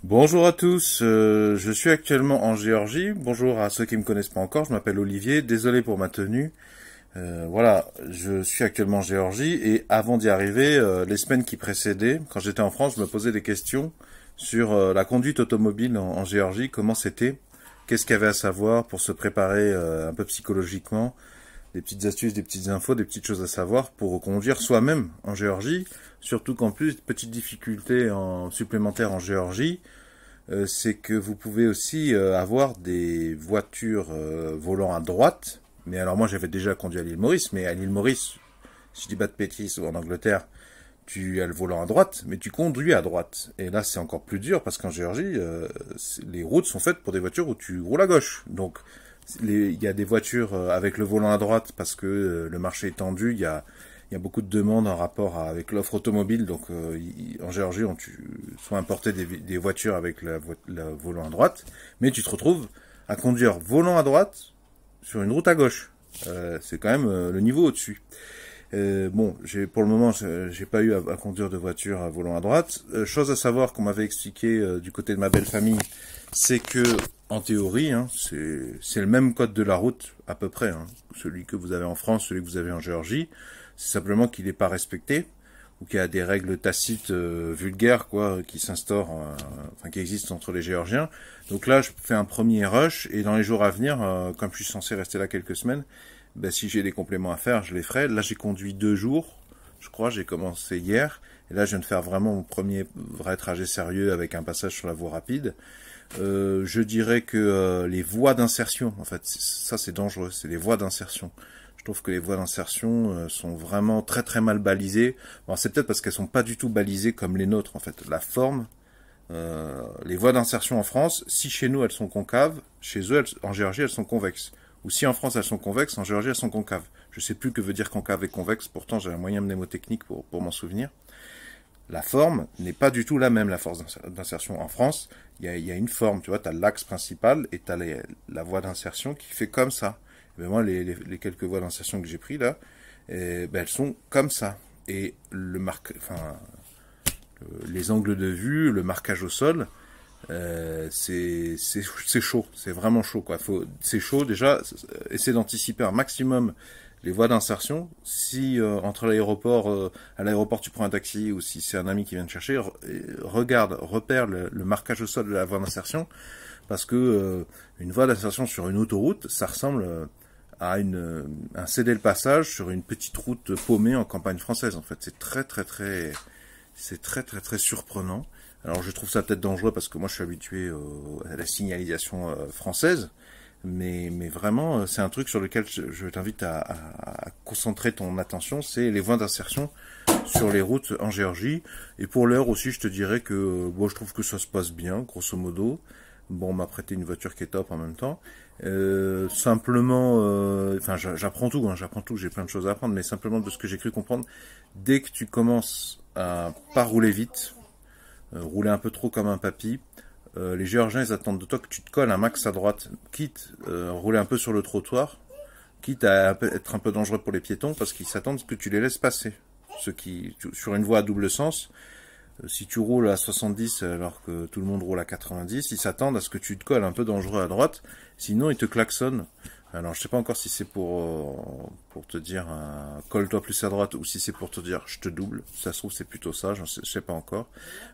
Bonjour à tous, je suis actuellement en Géorgie. Bonjour à ceux qui me connaissent pas encore, je m'appelle Olivier, désolé pour ma tenue. Voilà, je suis actuellement en Géorgie et avant d'y arriver, les semaines qui précédaient, quand j'étais en France, je me posais des questions sur la conduite automobile en Géorgie, comment c'était, qu'est-ce qu'il y avait à savoir pour se préparer un peu psychologiquement, des petites astuces, des petites infos, des petites choses à savoir pour conduire soi-même en Géorgie, surtout qu'en plus, petite difficulté supplémentaire en Géorgie, c'est que vous pouvez aussi avoir des voitures volant à droite. Mais alors moi j'avais déjà conduit à l'île Maurice, mais à l'île Maurice, si je dis pas de bêtises, ou en Angleterre, tu as le volant à droite, mais tu conduis à droite. Et là c'est encore plus dur parce qu'en Géorgie, les routes sont faites pour des voitures où tu roules à gauche. Donc il y a des voitures avec le volant à droite parce que le marché est tendu, il y a beaucoup de demandes en rapport avec l'offre automobile. Donc en Géorgie, sont importées des voitures avec la volant à droite, mais tu te retrouves à conduire volant à droite sur une route à gauche. C'est quand même le niveau au-dessus. Bon, pour le moment, j'ai pas eu à conduire de voiture à volant à droite. Chose à savoir qu'on m'avait expliqué du côté de ma belle famille, c'est que en théorie, hein, c'est le même code de la route à peu près, hein, celui que vous avez en France, celui que vous avez en Géorgie. C'est simplement qu'il n'est pas respecté ou qu'il y a des règles tacites vulgaires quoi qui s'instaurent, enfin qui existent entre les Géorgiens. Donc là, je fais un premier rush et dans les jours à venir, comme je suis censé rester là quelques semaines, ben, si j'ai des compléments à faire, je les ferai. Là, j'ai conduit 2 jours, je crois, j'ai commencé hier et là, je viens de faire vraiment mon premier vrai trajet sérieux avec un passage sur la voie rapide. Je dirais que les voies d'insertion, en fait, ça c'est dangereux, c'est les voies d'insertion. Je trouve que les voies d'insertion sont vraiment très très mal balisées. Bon, c'est peut-être parce qu'elles sont pas du tout balisées comme les nôtres, en fait. La forme, les voies d'insertion en France, si chez nous elles sont concaves, chez eux, en Géorgie, elles sont convexes. Ou si en France elles sont convexes, en Géorgie elles sont concaves. Je sais plus que veut dire concave et convexe, pourtant j'ai un moyen mnémotechnique pour m'en souvenir. La forme n'est pas du tout la même, la force d'insertion. En France, il y a une forme, tu vois, tu as l'axe principal et tu as la voie d'insertion qui fait comme ça. Et ben moi, les quelques voies d'insertion que j'ai pris là, ben elles sont comme ça. Et les angles de vue, le marquage au sol, c'est chaud, c'est vraiment chaud quoi. C'est chaud déjà. Essayer d'anticiper un maximum les voies d'insertion. Si entre l'aéroport, à l'aéroport tu prends un taxi ou si c'est un ami qui vient te chercher, repère le marquage au sol de la voie d'insertion parce que une voie d'insertion sur une autoroute, ça ressemble à un céder le passage sur une petite route paumée en campagne française. En fait, c'est très très très surprenant. Alors je trouve ça peut-être dangereux parce que moi je suis habitué à la signalisation française, mais vraiment c'est un truc sur lequel je t'invite à concentrer ton attention, c'est les voies d'insertion sur les routes en Géorgie. Et pour l'heure aussi je te dirais que bon, je trouve que ça se passe bien, grosso modo. Bon, on m'a prêté une voiture qui est top en même temps. Simplement, enfin j'apprends tout, hein, j'apprends tout, j'ai plein de choses à apprendre, mais simplement de ce que j'ai cru comprendre, dès que tu commences à pas rouler vite, rouler un peu trop comme un papy. Les Géorgiens, ils attendent de toi que tu te colles un max à droite, quitte rouler un peu sur le trottoir, quitte à être un peu dangereux pour les piétons, parce qu'ils s'attendent que tu les laisses passer. Sur une voie à double sens, si tu roules à 70 alors que tout le monde roule à 90, ils s'attendent à ce que tu te colles un peu dangereux à droite, sinon ils te klaxonnent. Alors je sais pas encore si c'est pour te dire colle-toi plus à droite ou si c'est pour te dire je te double. Si ça se trouve c'est plutôt ça, je sais pas encore.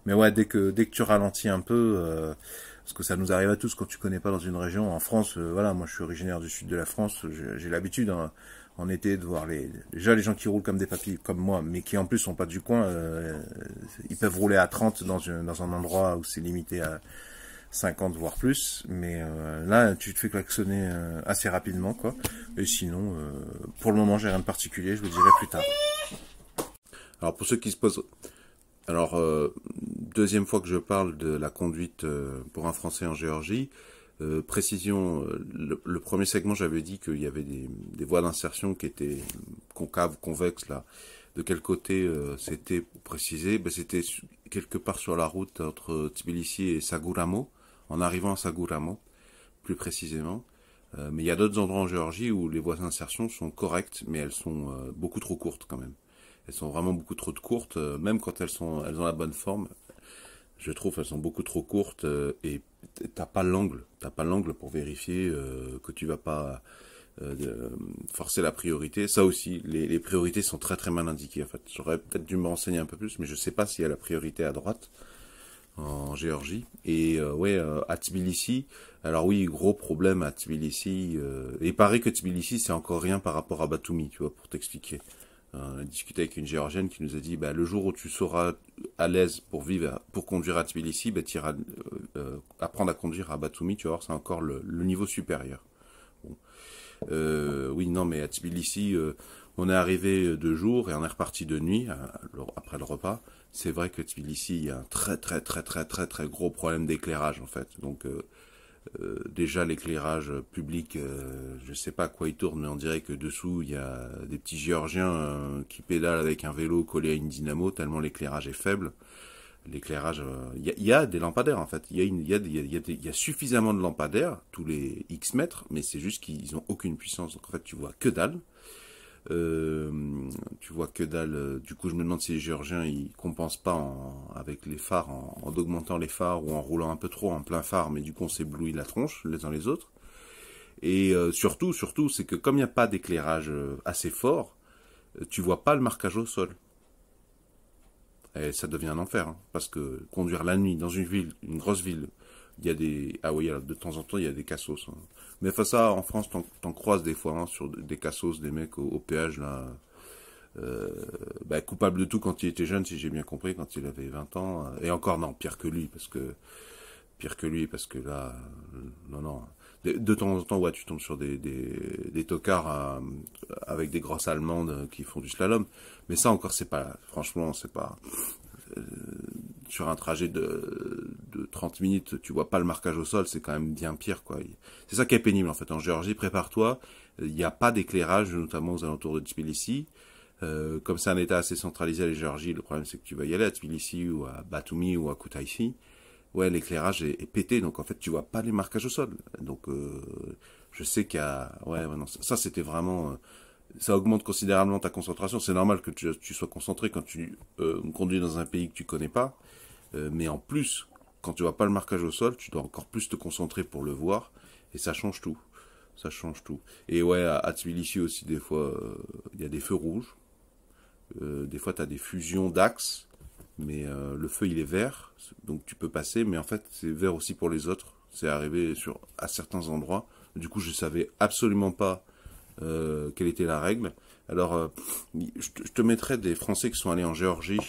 Mais ouais, dès que tu ralentis un peu, parce que ça nous arrive à tous quand tu connais pas dans une région. En France, voilà, moi je suis originaire du sud de la France, j'ai l'habitude en été de voir déjà les gens qui roulent comme des papilles comme moi, mais qui en plus sont pas du coin, ils peuvent rouler à 30 dans un endroit où c'est limité à 50 voire plus, mais là tu te fais klaxonner assez rapidement quoi. Et sinon, pour le moment j'ai rien de particulier, je vous dirai plus tard. Alors pour ceux qui se posent, alors deuxième fois que je parle de la conduite pour un Français en Géorgie. Précision, le premier segment j'avais dit qu'il y avait des voies d'insertion qui étaient concaves, convexes là. De quel côté c'était pour préciser, ben, c'était quelque part sur la route entre Tbilissi et Saguramo, en arrivant à Saguramo, plus précisément. Mais il y a d'autres endroits en Géorgie où les voies d'insertion sont correctes, mais elles sont beaucoup trop courtes quand même. Elles sont vraiment beaucoup trop courtes, même quand elles ont la bonne forme. Je trouve elles sont beaucoup trop courtes et t'as pas l'angle. T'as pas l'angle pour vérifier que tu vas pas forcer la priorité. Ça aussi, les priorités sont très très mal indiquées. En fait, j'aurais peut-être dû me renseigner un peu plus, mais je sais pas s'il y a la priorité à droite en Géorgie. Et à Tbilissi, alors oui, gros problème à Tbilissi. Et il paraît que Tbilissi, c'est encore rien par rapport à Batumi, tu vois, pour t'expliquer. On a discuté avec une Géorgienne qui nous a dit, bah, le jour où tu seras à l'aise pour vivre, pour conduire à Tbilissi, bah, tu iras apprendre à conduire à Batumi, tu vas voir, c'est encore le niveau supérieur. Bon. Oui, non, mais à Tbilissi, on est arrivé de jour et on est reparti de nuit, après le repas. C'est vrai que Tbilissi, il y a un très gros problème d'éclairage, en fait. Donc, déjà l'éclairage public, je sais pas à quoi il tourne, mais on dirait que dessous il y a des petits Géorgiens qui pédalent avec un vélo collé à une dynamo tellement l'éclairage est faible. L'éclairage, il y a des lampadaires en fait, il y a suffisamment de lampadaires tous les X mètres, mais c'est juste qu'ils ont aucune puissance, donc en fait tu vois que dalle. Tu vois que dalle. Du coup, je me demande si les Géorgiens ils compensent pas avec les phares, en augmentant les phares ou en roulant un peu trop en plein phare, mais du coup on s'éblouit la tronche les uns les autres. Et surtout, c'est que comme il n'y a pas d'éclairage assez fort, tu vois pas le marquage au sol. Et ça devient un enfer, hein, parce que conduire la nuit dans une ville, une grosse ville, il y a des... Ah oui, de temps en temps, il y a des cassos. Hein. Mais face ça, en France, t'en croises des fois, hein, sur des cassos, des mecs au péage, là, coupable de tout quand il était jeune, si j'ai bien compris, quand il avait 20 ans. Et encore, non, pire que lui, parce que là, non. De temps en temps, ouais, tu tombes sur des tocards avec des grosses allemandes qui font du slalom. Mais ça encore, franchement, c'est pas... sur un trajet de 30 minutes, tu vois pas le marquage au sol, c'est quand même bien pire, quoi. C'est ça qui est pénible, en fait. En Géorgie, prépare-toi, il n'y a pas d'éclairage, notamment aux alentours de Tbilissi. Comme c'est un état assez centralisé à la Géorgie, le problème c'est que tu vas y aller à Tbilissi ou à Batumi ou à Kutaisi. Ouais, l'éclairage est pété, donc en fait tu vois pas les marquages au sol. Donc je sais qu'il y a... non, ça c'était vraiment... ça augmente considérablement ta concentration. C'est normal que tu sois concentré quand tu conduis dans un pays que tu connais pas. Mais en plus, quand tu vois pas le marquage au sol, tu dois encore plus te concentrer pour le voir. Et ça change tout. Ça change tout. Et ouais, à Tbilissi aussi, des fois, il y a des feux rouges. Des fois, tu as des fusions d'axes. Mais le feu, il est vert. Donc tu peux passer. Mais en fait, c'est vert aussi pour les autres. C'est arrivé à certains endroits. Du coup, je savais absolument pas quelle était la règle. Alors, je te mettrai des Français qui sont allés en Géorgie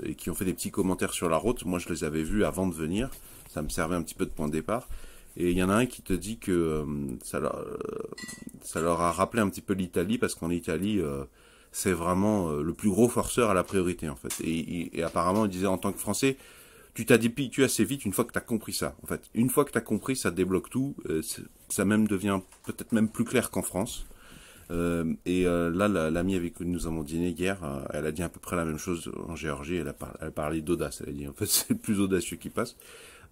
et qui ont fait des petits commentaires sur la route. Moi, je les avais vus avant de venir. Ça me servait un petit peu de point de départ. Et il y en a un qui te dit que ça leur a rappelé un petit peu l'Italie, parce qu'en Italie, c'est vraiment le plus gros forceur à la priorité, en fait. Et apparemment, il disait, en tant que Français, tu t'habitues assez vite une fois que tu as compris ça. En fait, une fois que tu as compris, ça débloque tout. Ça même devient peut-être même plus clair qu'en France. Là, l'amie avec qui nous avons dîné hier, elle a dit à peu près la même chose en Géorgie. Elle a parlé d'audace. Elle a dit, en fait, c'est le plus audacieux qui passe.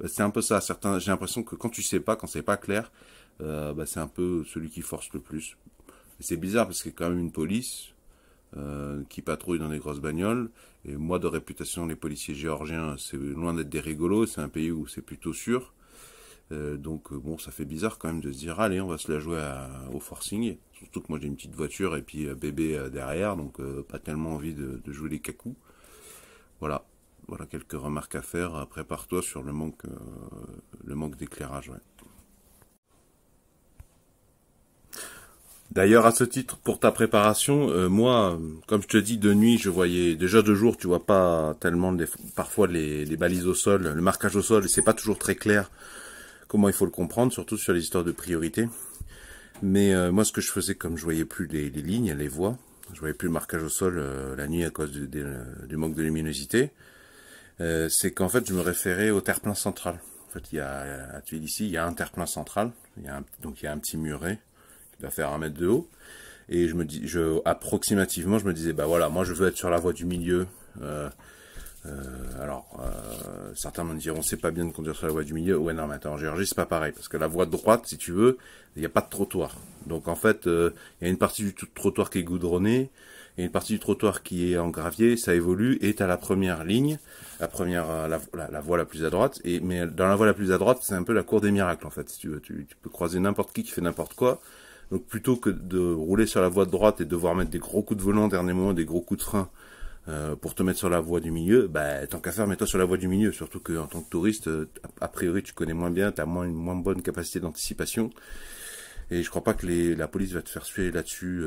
C'est un peu ça. J'ai l'impression que quand tu sais pas, quand c'est pas clair, c'est un peu celui qui force le plus. C'est bizarre parce qu'il y a quand même une police qui patrouille dans des grosses bagnoles. Et moi, de réputation, les policiers géorgiens, c'est loin d'être des rigolos. C'est un pays où c'est plutôt sûr. Donc bon, ça fait bizarre quand même de se dire, allez, on va se la jouer au forcing. Surtout que moi j'ai une petite voiture et puis bébé derrière, donc pas tellement envie de jouer les cacous. Voilà quelques remarques à faire. Prépare-toi sur le manque d'éclairage. Ouais. D'ailleurs, à ce titre, pour ta préparation, moi, comme je te dis, de nuit, je voyais déjà de jour, tu vois pas tellement parfois les balises au sol, le marquage au sol, et c'est pas toujours très clair comment il faut le comprendre, surtout sur les histoires de priorité. Mais moi, ce que je faisais, comme je voyais plus les lignes, les voies, je voyais plus le marquage au sol la nuit à cause du manque de luminosité, c'est qu'en fait, je me référais au terre-plein central. En fait, à Tbilissi, il y a un terre-plein central, donc il y a un petit muret qui doit faire 1 mètre de haut. Et approximativement, je me disais, bah voilà, moi je veux être sur la voie du milieu. Certains me diront, c'est pas bien de conduire sur la voie du milieu. Ouais, non, mais attends, en Géorgie, c'est pas pareil. Parce que la voie de droite, si tu veux, il n'y a pas de trottoir. Donc, en fait, il y a une partie du trottoir qui est goudronnée. et une partie du trottoir qui est en gravier, ça évolue, et t'as la première ligne, la voie la plus à droite, mais dans la voie la plus à droite, c'est un peu la cour des miracles, en fait, si tu veux. Tu peux croiser n'importe qui fait n'importe quoi. Donc plutôt que de rouler sur la voie de droite et de devoir mettre des gros coups de volant au dernier moment, des gros coups de frein, pour te mettre sur la voie du milieu, bah tant qu'à faire, mets-toi sur la voie du milieu, surtout que en tant que touriste, a priori tu connais moins bien, t'as une moins bonne capacité d'anticipation, et je crois pas que la police va te faire suer là-dessus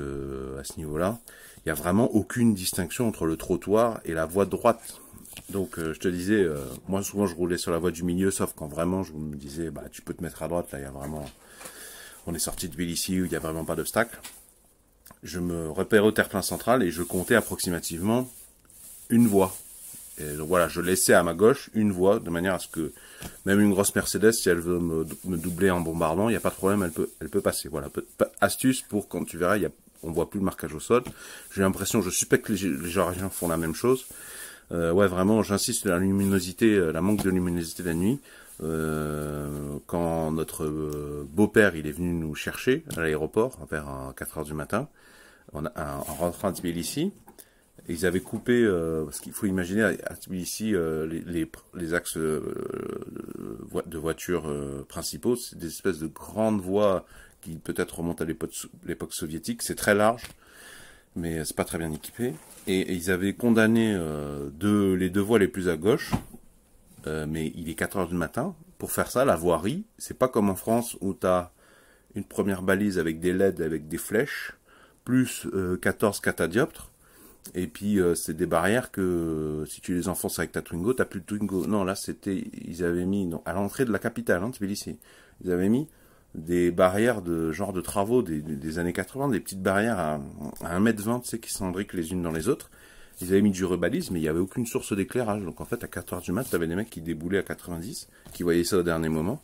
à ce niveau-là. Il y a vraiment aucune distinction entre le trottoir et la voie de droite. Donc je te disais, moi souvent je roulais sur la voie du milieu, sauf quand vraiment je me disais, bah tu peux te mettre à droite, là il y a vraiment, on est sorti de Tbilissi où il y a vraiment pas d'obstacle. Je me repérais au terre-plein central et je comptais approximativement une voie. Et donc voilà, je laissais à ma gauche une voie, de manière à ce que même une grosse Mercedes, si elle veut me doubler en bombardant, il n'y a pas de problème, elle peut passer. Voilà, astuce pour quand tu verras, on voit plus le marquage au sol. J'ai l'impression, je suspecte que les Géorgiens font la même chose. Ouais, vraiment, j'insiste sur la luminosité, la manque de luminosité la nuit. Quand notre beau-père il est venu nous chercher à l'aéroport vers 4 heures du matin, en rentrant à Tbilissi, ils avaient coupé, parce qu'il faut imaginer à Tbilissi, les axes de voitures principaux, c'est des espèces de grandes voies qui peut-être remontent à l'époque soviétique. C'est très large, mais c'est pas très bien équipé. Et ils avaient condamné les deux voies les plus à gauche, mais il est 4 heures du matin. Pour faire ça, la voirie, c'est pas comme en France où tu as une première balise avec des LED, avec des flèches, plus 14 catadioptres. Et puis c'est des barrières que si tu les enfonces avec ta Twingo, t'as plus de Twingo. Non, là ils avaient mis à l'entrée de la capitale, Tbilissi, ils avaient mis des barrières de genre de travaux des années 80, des petites barrières à 1,20 m, tu sais, qui s'embriquent les unes dans les autres. Ils avaient mis du rebalise, mais il n'y avait aucune source d'éclairage. Donc en fait, à 4 heures du mat, t'avais des mecs qui déboulaient à 90, qui voyaient ça au dernier moment.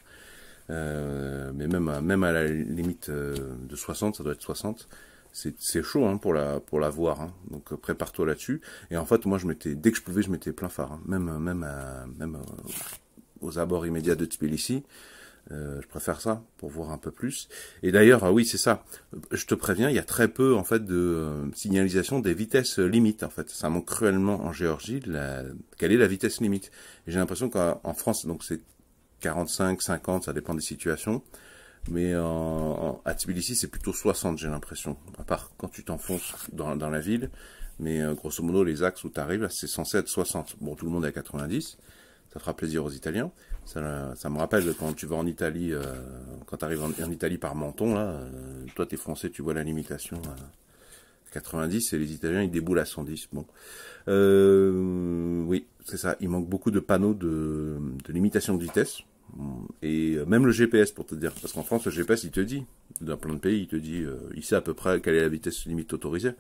Mais même à la limite de 60, ça doit être 60. C'est chaud pour la voir, hein. Donc prépare-toi là-dessus. Et en fait, moi, dès que je pouvais, je mettais plein phare, hein. Même aux abords immédiats de Tbilissi. Je préfère ça pour voir un peu plus. Et d'ailleurs, oui, c'est ça. Je te préviens, il y a très peu en fait de signalisation des vitesses limites. En fait, ça manque cruellement en Géorgie. Quelle est la vitesse limite? Et j'ai l'impression qu'en France, donc c'est 45, 50, ça dépend des situations. Mais à Tbilissi, c'est plutôt 60, j'ai l'impression. À part quand tu t'enfonces dans la ville. Mais grosso modo, les axes où tu arrives, c'est censé être 60. Bon, tout le monde est à 90. Ça fera plaisir aux Italiens. Ça me rappelle quand tu vas en Italie, quand tu arrives en Italie par Menton, là, toi t'es français, tu vois la limitation à 90 et les Italiens ils déboulent à 110. Bon, oui, c'est ça. Il manque beaucoup de panneaux de limitation de vitesse. Et même le GPS pour te dire, parce qu'en France le GPS il te dit, dans plein de pays il te dit, il sait à peu près quelle est la vitesse limite autorisée.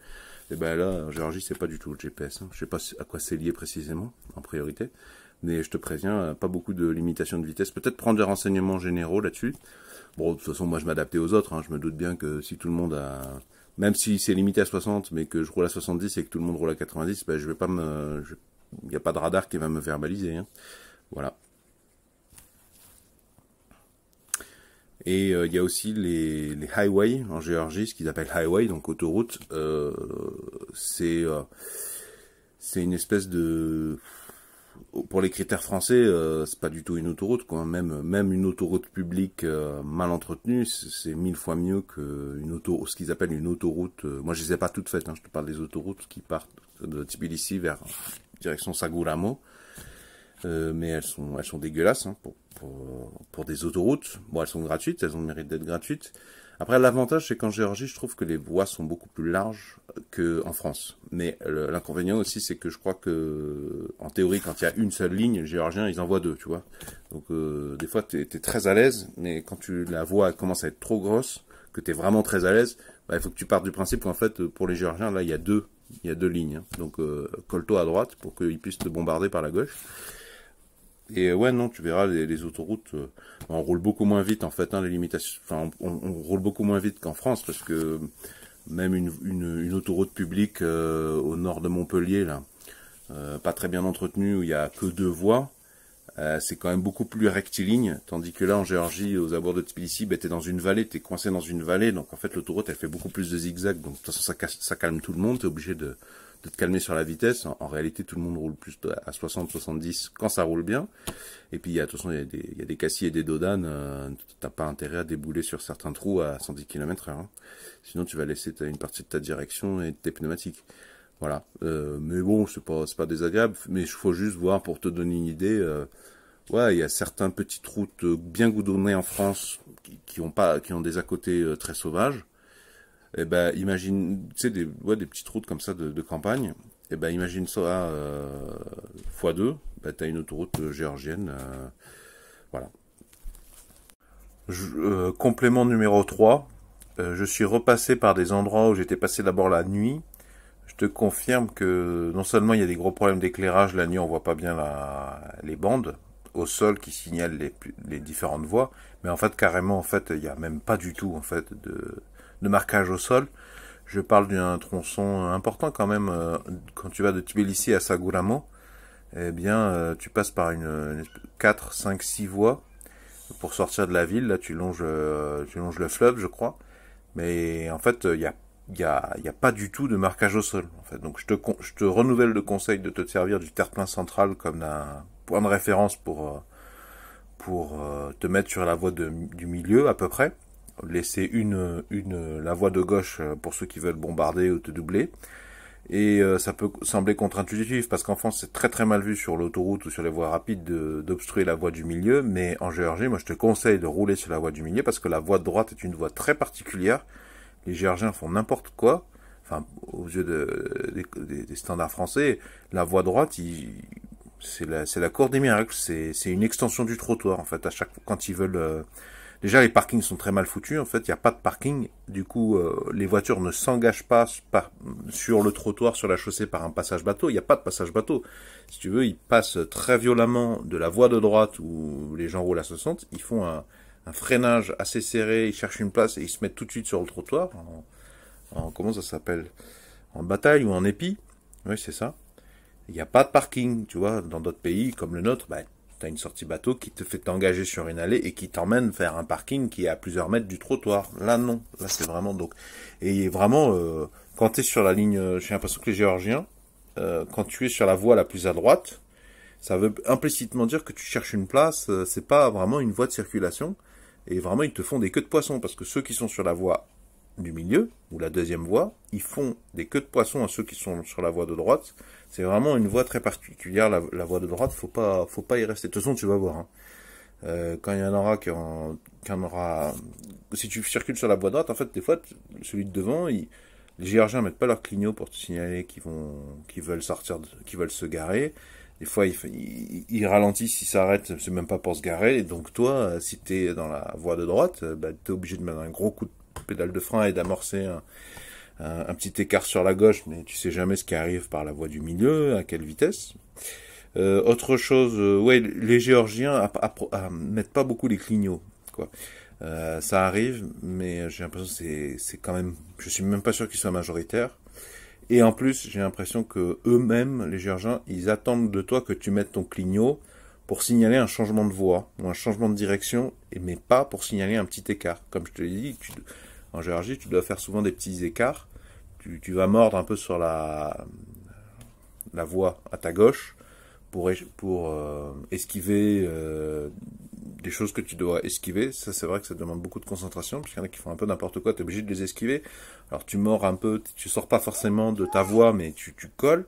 Et ben là en Géorgie c'est pas du tout le GPS, hein. Je sais pas à quoi c'est lié précisément en priorité, mais je te préviens, pas beaucoup de limitation de vitesse. Peut-être prendre des renseignements généraux là-dessus. Bon, de toute façon moi je m'adaptais aux autres, hein. Je me doute bien que si tout le monde a, même si c'est limité à 60 mais que je roule à 70 et que tout le monde roule à 90, ben je vais pas il n'y a pas de radar qui va me verbaliser, hein. Voilà. Et il y a aussi les highways en Géorgie, ce qu'ils appellent highway, donc autoroute. C'est une espèce de... Pour les critères français, c'est pas du tout une autoroute, quoi. Même une autoroute publique mal entretenue, c'est 1000 fois mieux que ce qu'ils appellent une autoroute. Moi, je les ai pas toutes faites, hein, je te parle des autoroutes qui partent de Tbilissi vers direction Saguramo. Mais elles sont dégueulasses, hein, pour des autoroutes. Bon, elles sont gratuites, elles ont le mérite d'être gratuites. Après, l'avantage, c'est qu'en Géorgie, je trouve que les voies sont beaucoup plus larges qu'en France. Mais l'inconvénient aussi, c'est que je crois que, en théorie, quand il y a une seule ligne, les Géorgiens, ils envoient deux, tu vois. Donc, des fois, t'es très à l'aise, mais quand la voie commence à être trop grosse, que t'es vraiment très à l'aise, bah, il faut que tu partes du principe qu'en fait, pour les Géorgiens, là, il y a deux lignes, hein. Donc, colle-toi à droite pour qu'ils puissent te bombarder par la gauche. Et ouais, non, tu verras, les autoroutes, on roule beaucoup moins vite en fait, hein, les limitations. Enfin, on roule beaucoup moins vite qu'en France, parce que même une autoroute publique au nord de Montpellier, là, pas très bien entretenue, où il y a que 2 voies, c'est quand même beaucoup plus rectiligne, tandis que là en Géorgie, aux abords de Tbilissi, t'es dans une vallée, t'es coincé dans une vallée, donc en fait l'autoroute elle fait beaucoup plus de zigzags, donc de toute façon ça calme tout le monde, t'es obligé de te calmer sur la vitesse. En réalité, tout le monde roule plus à 60-70 quand ça roule bien. Et puis, de toute façon, il y a des cassis et des dodanes. T'as pas intérêt à débouler sur certains trous à 110 km/h. Hein. Sinon, tu vas laisser une partie de ta direction et de tes pneumatiques. Voilà. Mais bon, c'est pas désagréable. Mais il faut juste voir pour te donner une idée. Ouais, il y a certaines petites routes bien goudronnées en France qui ont des à côté très sauvages. Eh ben, imagine, tu sais, des petites routes comme ça de campagne. Eh ben, imagine ça x2. Ben, t'as une autoroute géorgienne. Voilà. Complément numéro 3. Je suis repassé par des endroits où j'étais passé d'abord la nuit. Je te confirme que non seulement il y a des gros problèmes d'éclairage, la nuit on voit pas bien les bandes au sol qui signalent les différentes voies, mais en fait carrément en fait il y a même pas du tout en fait de marquage au sol. Je parle d'un tronçon important quand même. Quand tu vas de Tbilissi à Saguramo, eh bien, tu passes par une 4, 5, 6 voies pour sortir de la ville. Là, tu longes le fleuve, je crois. Mais en fait, il y a pas du tout de marquage au sol. En fait. Donc, je te renouvelle le conseil de te servir du terre-plein central comme un point de référence pour te mettre sur la voie du milieu à peu près. Laisser la voie de gauche pour ceux qui veulent bombarder ou te doubler. Et ça peut sembler contre-intuitif parce qu'en France c'est très très mal vu sur l'autoroute ou sur les voies rapides d'obstruer la voie du milieu, mais en Géorgie moi je te conseille de rouler sur la voie du milieu parce que la voie de droite est une voie très particulière. Les Géorgiens font n'importe quoi, enfin aux yeux des standards français, la voie droite c'est la cour des miracles, c'est une extension du trottoir en fait à chaque fois quand ils veulent. Déjà, les parkings sont très mal foutus. En fait, il n'y a pas de parking. Du coup, les voitures ne s'engagent pas sur le trottoir, sur la chaussée, par un passage bateau. Il n'y a pas de passage bateau. Si tu veux, ils passent très violemment de la voie de droite où les gens roulent à 60. Ils font un freinage assez serré. Ils cherchent une place et ils se mettent tout de suite sur le trottoir. Comment ça s'appelle? En bataille ou en épi. Oui, c'est ça. Il n'y a pas de parking. Tu vois, dans d'autres pays comme le nôtre, t'as une sortie bateau qui te fait t'engager sur une allée et qui t'emmène vers un parking qui est à plusieurs mètres du trottoir. Là, non. Là, c'est vraiment donc. Et vraiment, quand t'es sur la ligne, j'ai l'impression que les Géorgiens, quand tu es sur la voie la plus à droite, ça veut implicitement dire que tu cherches une place. C'est pas vraiment une voie de circulation. Et vraiment, ils te font des queues de poisson parce que ceux qui sont sur la voie du milieu ou la deuxième voie, ils font des queues de poisson à ceux qui sont sur la voie de droite. C'est vraiment une voie très particulière, la voie de droite, faut pas y rester. De toute façon, tu vas voir. Hein. Quand il y en aura si tu circules sur la voie droite, en fait, des fois, celui de devant, les Géorgiens mettent pas leur clignot pour te signaler qu'ils veulent sortir, qu'ils veulent se garer. Des fois, ils ralentissent, ils s'arrêtent, c'est même pas pour se garer. Et donc, toi, si t'es dans la voie de droite, t'es obligé de mettre un gros coup de pédale de frein et d'amorcer un petit écart sur la gauche, mais tu sais jamais ce qui arrive par la voie du milieu, à quelle vitesse. Autre chose, ouais, les Géorgiens mettent pas beaucoup les clignots, quoi. Ça arrive, mais j'ai l'impression que c'est quand même, je suis même pas sûr qu'ils soient majoritaires. Et en plus, j'ai l'impression que eux-mêmes, les Géorgiens, ils attendent de toi que tu mettes ton clignot pour signaler un changement de voie ou un changement de direction, mais pas pour signaler un petit écart. Comme je te l'ai dit, en Géorgie, tu dois faire souvent des petits écarts. Tu vas mordre un peu sur la voie à ta gauche pour esquiver des choses que tu dois esquiver. Ça, c'est vrai que ça demande beaucoup de concentration, parce qu'il y en a qui font un peu n'importe quoi, tu es obligé de les esquiver. Alors tu mords un peu, tu sors pas forcément de ta voie, mais tu colles.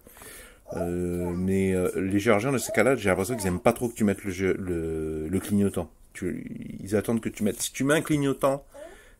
Mais les Géorgiens, de ces cas-là, j'ai l'impression qu'ils aiment pas trop que tu mettes le clignotant. Ils attendent que tu mettes. Si tu mets un clignotant,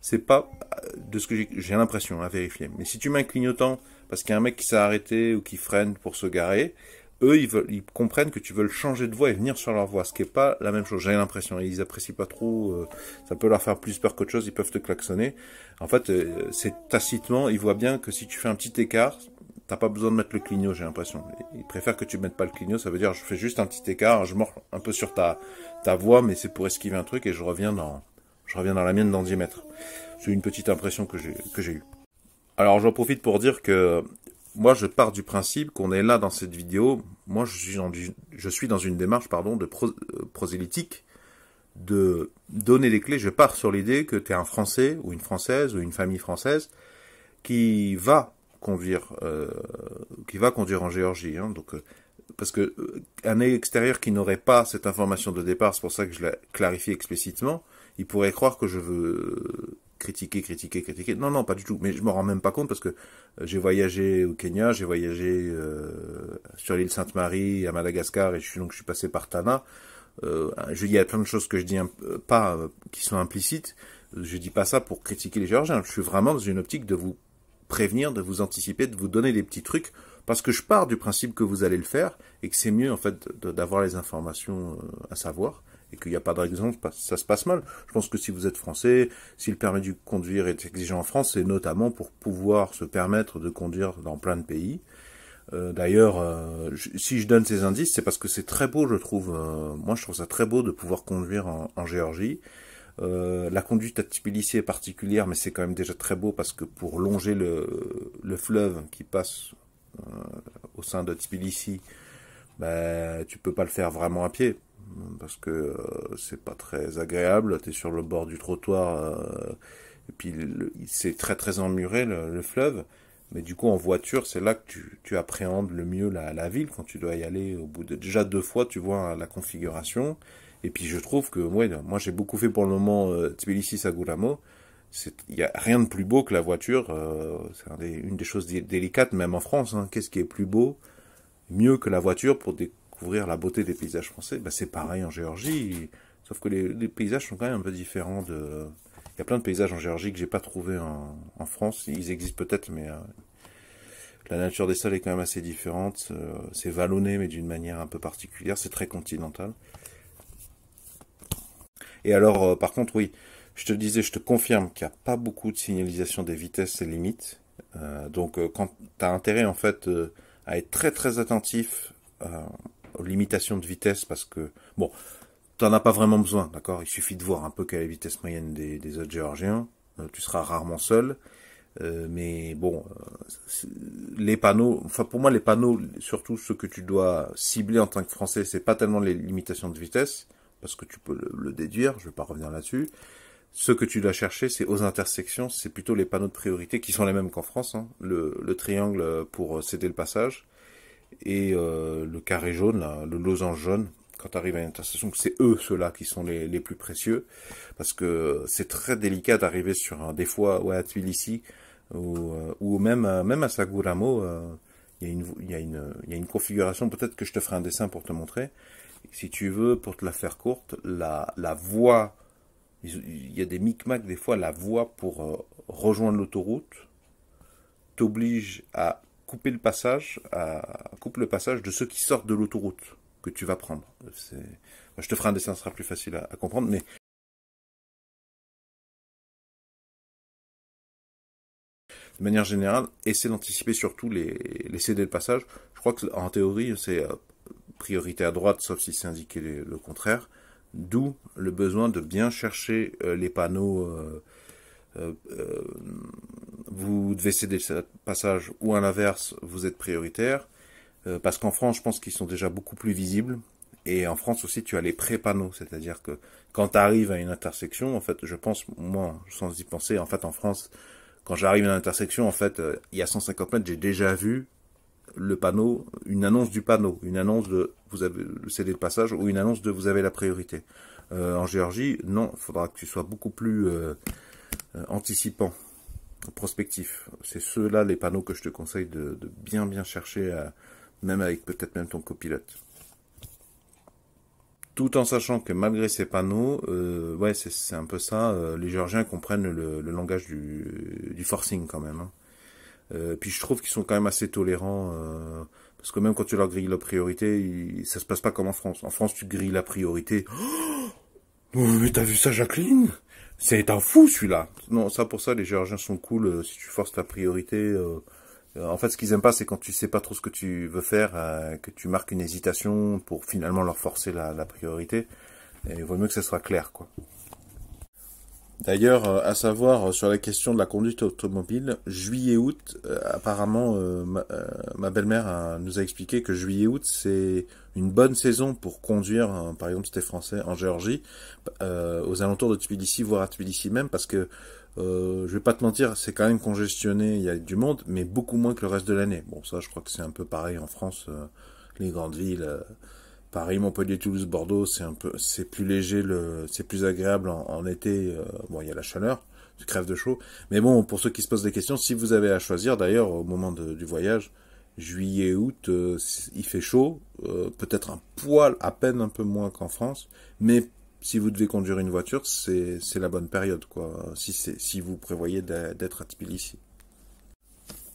c'est pas de ce que j'ai l'impression à vérifier. Mais si tu mets un clignotant parce qu'il y a un mec qui s'est arrêté ou qui freine pour se garer, eux ils comprennent que tu veux changer de voie et venir sur leur voie, ce qui est pas la même chose. J'ai l'impression, ils apprécient pas trop. Ça peut leur faire plus peur qu'autre chose. Ils peuvent te klaxonner. En fait, c'est tacitement. Ils voient bien que si tu fais un petit écart, t'as pas besoin de mettre le clignot. J'ai l'impression. Ils préfèrent que tu mettes pas le clignot. Ça veut dire je fais juste un petit écart, je mords un peu sur ta voie, mais c'est pour esquiver un truc et je reviens dans la mienne dans 10 mètres. C'est une petite impression que j'ai eue. Alors j'en profite pour dire que moi, je pars du principe qu'on est là dans cette vidéo. Moi, je suis dans une démarche, pardon, de prosélytique, de donner les clés. Je pars sur l'idée que tu es un Français ou une Française ou une famille française qui va conduire en Géorgie. Hein. Donc, parce que un extérieur qui n'aurait pas cette information de départ, c'est pour ça que je l'ai clarifié explicitement, il pourrait croire que je veux critiquer. Non, non, pas du tout. Mais je me rends même pas compte parce que j'ai voyagé au Kenya, j'ai voyagé sur l'île Sainte-Marie, à Madagascar, et je suis passé par Tana. Il y a plein de choses que je dis pas qui sont implicites. Je dis pas ça pour critiquer les Géorgiens. Je suis vraiment dans une optique de vous prévenir, de vous anticiper, de vous donner des petits trucs, parce que je pars du principe que vous allez le faire et que c'est mieux en fait d'avoir les informations à savoir et qu'il n'y a pas de raison que ça se passe mal. Je pense que si vous êtes français, si le permis de conduire est exigeant en France, c'est notamment pour pouvoir se permettre de conduire dans plein de pays. D'ailleurs, si je donne ces indices, c'est parce que c'est très beau, je trouve. Moi, je trouve ça très beau de pouvoir conduire en Géorgie. La conduite à Tbilissi est particulière, mais c'est quand même déjà très beau parce que pour longer le fleuve qui passe au sein de Tbilissi, ben, tu peux pas le faire vraiment à pied parce que c'est pas très agréable. T'es sur le bord du trottoir et puis c'est très emmuré le fleuve. Mais du coup, en voiture, c'est là que tu appréhendes le mieux la ville quand tu dois y aller. Au bout de déjà 2 fois, tu vois la configuration. Et puis je trouve que ouais, moi j'ai beaucoup fait pour le moment Tbilissi-Saguramo. Il y a rien de plus beau que la voiture. C'est une des choses délicates, même en France. Hein. Qu'est-ce qui est plus beau, mieux que la voiture pour découvrir la beauté des paysages français? Ben, c'est pareil en Géorgie. Sauf que les paysages sont quand même un peu différents de. Il y a plein de paysages en Géorgie que j'ai pas trouvé en France. Ils existent peut-être, mais la nature des sols est quand même assez différente. C'est vallonné, mais d'une manière un peu particulière. C'est très continental. Et alors, par contre, oui, je te disais, je te confirme qu'il n'y a pas beaucoup de signalisation des vitesses et limites. Donc, quand tu as intérêt, en fait, à être très attentif aux limitations de vitesse, parce que, bon, t'en as pas vraiment besoin, d'accord? Il suffit de voir un peu quelle est la vitesse moyenne des autres Géorgiens. Tu seras rarement seul. Mais bon, les panneaux, enfin pour moi les panneaux, surtout ceux que tu dois cibler en tant que Français, c'est pas tellement les limitations de vitesse, parce que tu peux le déduire, je vais pas revenir là-dessus. Ce que tu dois chercher, c'est aux intersections, c'est plutôt les panneaux de priorité qui sont les mêmes qu'en France, hein. Le triangle pour céder le passage, et le carré jaune, là, le losange jaune, quand tu arrives à une intersection, c'est eux, ceux-là, qui sont les plus précieux, parce que c'est très délicat d'arriver sur des fois, ouais, à Tbilissi, ou même à Saguramo, il y a une configuration, peut-être que je te ferai un dessin pour te montrer, si tu veux, pour te la faire courte, la voie, il y a des micmacs, des fois, la voie pour rejoindre l'autoroute t'oblige à couper le passage, coupe le passage de ceux qui sortent de l'autoroute que tu vas prendre. Je te ferai un dessin, ce sera plus facile à comprendre, mais de manière générale, essaie d'anticiper surtout les CD de passage. Je crois que en théorie, c'est priorité à droite, sauf si c'est indiqué le contraire. D'où le besoin de bien chercher les panneaux. Vous devez céder ce passage ou à l'inverse, vous êtes prioritaire. Parce qu'en France, je pense qu'ils sont déjà beaucoup plus visibles. Et en France aussi, tu as les pré-panneaux. C'est-à-dire que quand tu arrives à une intersection, en fait, je pense, moi, sans y penser, en fait, en France, quand j'arrive à une intersection, en fait, il y a 150 mètres, j'ai déjà vu le panneau, une annonce du panneau, une annonce de vous avez le CD de passage ou une annonce de vous avez la priorité. En Géorgie, non, il faudra que tu sois beaucoup plus anticipant, prospectif. C'est ceux-là, les panneaux que je te conseille de bien chercher, même avec peut-être même ton copilote. Tout en sachant que malgré ces panneaux, ouais, c'est un peu ça, les Géorgiens comprennent le langage du forcing quand même. Hein. Puis je trouve qu'ils sont quand même assez tolérants, parce que même quand tu leur grilles la priorité, ça se passe pas comme en France. En France, tu grilles la priorité. Oh, mais t'as vu ça, Jacqueline? C'est un fou celui-là. Non, ça pour ça, les Géorgiens sont cool. Si tu forces ta priorité, en fait, ce qu'ils aiment pas, c'est quand tu sais pas trop ce que tu veux faire, que tu marques une hésitation pour finalement leur forcer la priorité. Et il vaut mieux que ça soit clair, quoi. D'ailleurs, à savoir sur la question de la conduite automobile, juillet-août, apparemment, ma belle-mère nous a expliqué que juillet-août, c'est une bonne saison pour conduire, par exemple, c'était français, en Géorgie, aux alentours de Tbilissi, voire à Tbilissi même, parce que, je vais pas te mentir, c'est quand même congestionné, il y a du monde, mais beaucoup moins que le reste de l'année. Bon, ça, je crois que c'est un peu pareil en France, les grandes villes. Paris, Montpellier, Toulouse, Bordeaux, c'est plus léger, c'est plus agréable en été. Bon, il y a la chaleur, tu crèves de chaud. Mais bon, pour ceux qui se posent des questions, si vous avez à choisir, d'ailleurs, au moment du voyage, juillet, août, il fait chaud, peut-être un poil, à peine un peu moins qu'en France, mais si vous devez conduire une voiture, c'est la bonne période, quoi. Si vous prévoyez d'être à Tbilissi.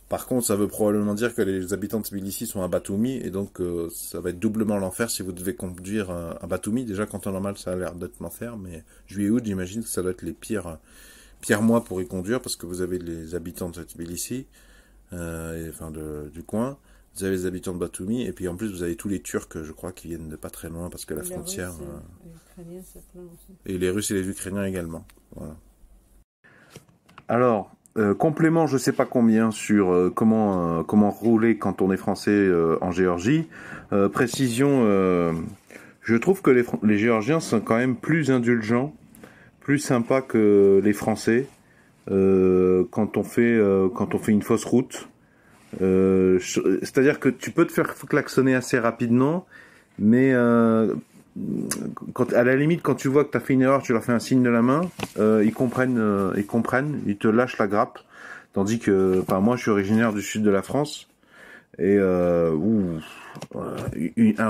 Par contre, ça veut probablement dire que les habitants de Tbilissi sont à Batumi, et donc ça va être doublement l'enfer si vous devez conduire à Batumi. Déjà, quand en normal, ça a l'air d'être l'enfer, mais juillet-août, j'imagine que ça doit être les pires mois pour y conduire, parce que vous avez les habitants de Tbilissi, enfin du coin, vous avez les habitants de Batumi, et puis en plus, vous avez tous les Turcs, je crois, qui viennent de pas très loin, parce que la frontière... Les Ukrainiens, ça plaint aussi. Et les Russes et les Ukrainiens également. Voilà. Alors... complément, je sais pas combien sur comment rouler quand on est français en Géorgie. Précision, je trouve que les Géorgiens sont quand même plus indulgents, plus sympas que les Français quand on fait une fausse route. C'est-à-dire que tu peux te faire klaxonner assez rapidement, mais à la limite, quand tu vois que tu as fait une erreur, tu leur fais un signe de la main, ils comprennent, ils te lâchent la grappe. Tandis que, enfin, moi, je suis originaire du sud de la France, et un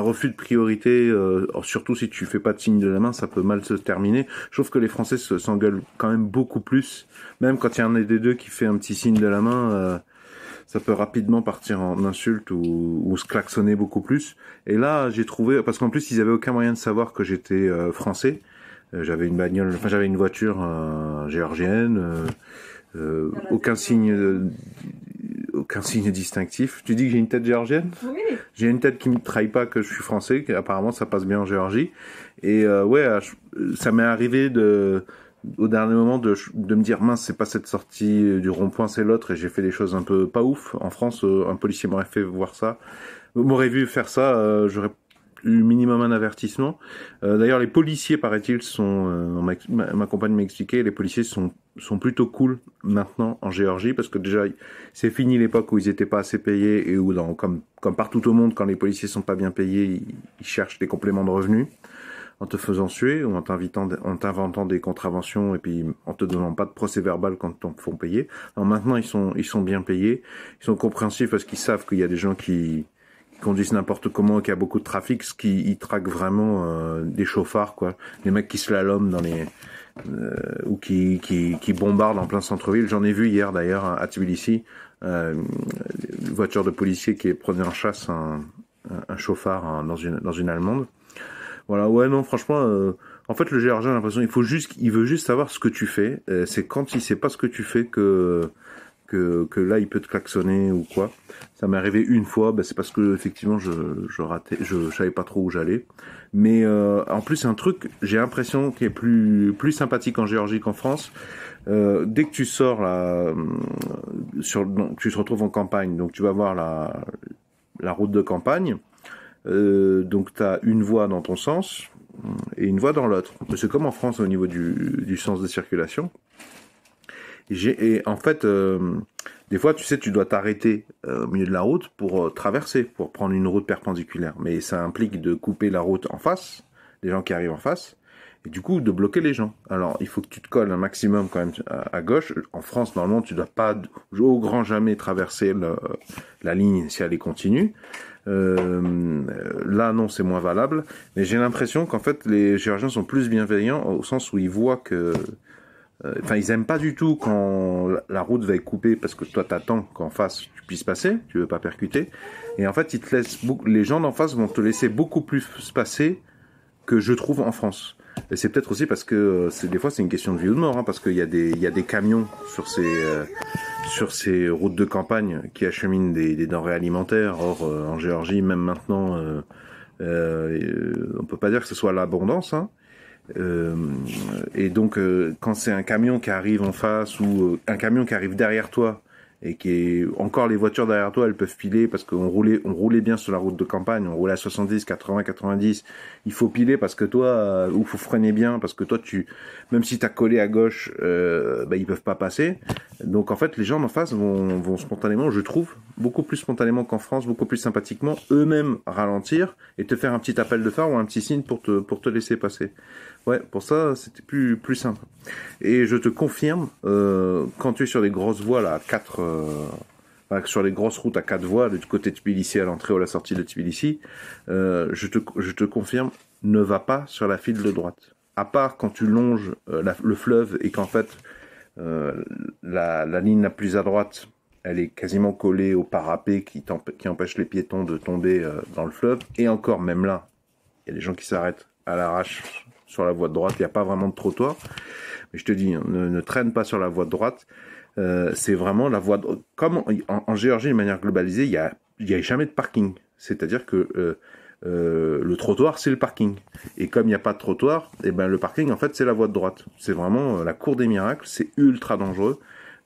refus de priorité, surtout si tu fais pas de signe de la main, ça peut mal se terminer. Je trouve que les Français s'engueulent quand même beaucoup plus, même quand il y en a des deux qui fait un petit signe de la main. Ça peut rapidement partir en insulte ou se klaxonner beaucoup plus. Et là, j'ai trouvé, parce qu'en plus, ils avaient aucun moyen de savoir que j'étais français. J'avais une bagnole, enfin j'avais une voiture géorgienne, aucun signe distinctif. Tu dis que j'ai une tête géorgienne? Oui. J'ai une tête qui me trahit pas que je suis français, apparemment ça passe bien en Géorgie. Et ouais, ça m'est arrivé au dernier moment de me dire mince, c'est pas cette sortie du rond-point, c'est l'autre, et j'ai fait des choses un peu pas ouf. En France, un policier m'aurait fait voir ça, m'aurait vu faire ça, j'aurais eu minimum un avertissement. D'ailleurs, les policiers, paraît-il, ma compagne m'a expliqué, les policiers sont plutôt cool maintenant en Géorgie, parce que déjà c'est fini l'époque où ils étaient pas assez payés et où comme partout au monde, quand les policiers sont pas bien payés, ils cherchent des compléments de revenus en te faisant suer ou en t'inventant des contraventions et puis en te donnant pas de procès verbal quand ils te font payer. Alors maintenant, ils sont bien payés, ils sont compréhensifs parce qu'ils savent qu'il y a des gens qui conduisent n'importe comment, qu'il y a beaucoup de trafic, ce qui ils traquent vraiment des chauffards, quoi, des mecs qui slaloment dans les ou qui bombardent en plein centre-ville. J'en ai vu hier d'ailleurs à Tbilissi, une voiture de policier qui prenait en chasse un chauffard dans une allemande. Voilà, ouais, non, franchement, en fait, le Géorgien, j'ai l'impression, il veut juste savoir ce que tu fais. C'est quand il sait pas ce que tu fais que là, il peut te klaxonner ou quoi. Ça m'est arrivé une fois, c'est parce que effectivement, je ratais, je savais pas trop où j'allais. Mais en plus, c'est un truc, j'ai l'impression qui est plus sympathique en Géorgie qu'en France. Dès que tu sors là, tu te retrouves en campagne, donc tu vas voir la route de campagne. Donc tu as une voie dans ton sens et une voie dans l'autre. C'est comme en France au niveau du sens de circulation. Et en fait, des fois, tu sais, tu dois t'arrêter au milieu de la route pour traverser, pour prendre une route perpendiculaire. Mais ça implique de couper la route en face, les gens qui arrivent en face, et du coup de bloquer les gens. Alors, il faut que tu te colles un maximum quand même à gauche. En France, normalement, tu dois pas au grand jamais traverser la ligne si elle est continue. Là non, c'est moins valable, mais j'ai l'impression qu'en fait les Géorgiens sont plus bienveillants au sens où ils voient que ils aiment pas du tout quand la route va être coupée parce que toi t'attends qu'en face tu puisses passer, tu veux pas percuter, et en fait ils te laissent les gens d'en face vont te laisser beaucoup plus passer que je trouve en France. Et c'est peut-être aussi parce que des fois c'est une question de vie ou de mort, parce qu'il y a des camions sur ces routes de campagne qui acheminent des denrées alimentaires. Or en Géorgie, même maintenant, on peut pas dire que ce soit l'abondance, Et donc, quand c'est un camion qui arrive en face ou un camion qui arrive derrière toi et qui est encore les voitures derrière toi, elles peuvent piler parce qu'on roulait bien sur la route de campagne, on roulait à 70, 80, 90. Il faut piler parce que toi, ou faut freiner bien parce que toi, même si t'as collé à gauche, ils peuvent pas passer. Donc en fait, les gens d'en face vont spontanément, je trouve, beaucoup plus spontanément qu'en France, beaucoup plus sympathiquement, eux-mêmes ralentir et te faire un petit appel de phare ou un petit signe pour te laisser passer. Ouais, pour ça, c'était plus simple. Et je te confirme, quand tu es sur des grosses voies là, sur les grosses routes à 4 voies, du côté de Tbilissi à l'entrée ou à la sortie de Tbilissi, je te confirme, ne va pas sur la file de droite. À part quand tu longes le fleuve et qu'en fait la ligne la plus à droite, elle est quasiment collée au parapet qui empêche les piétons de tomber dans le fleuve. Et encore, même là, il y a des gens qui s'arrêtent à l'arrache sur la voie de droite. Il n'y a pas vraiment de trottoir. Mais je te dis, ne traîne pas sur la voie de droite. C'est vraiment la voie de... Comme en Géorgie, de manière globalisée, il y a jamais de parking. C'est-à-dire que le trottoir, c'est le parking. Et comme il n'y a pas de trottoir, le parking, en fait, c'est la voie de droite. C'est vraiment la cour des miracles. C'est ultra dangereux.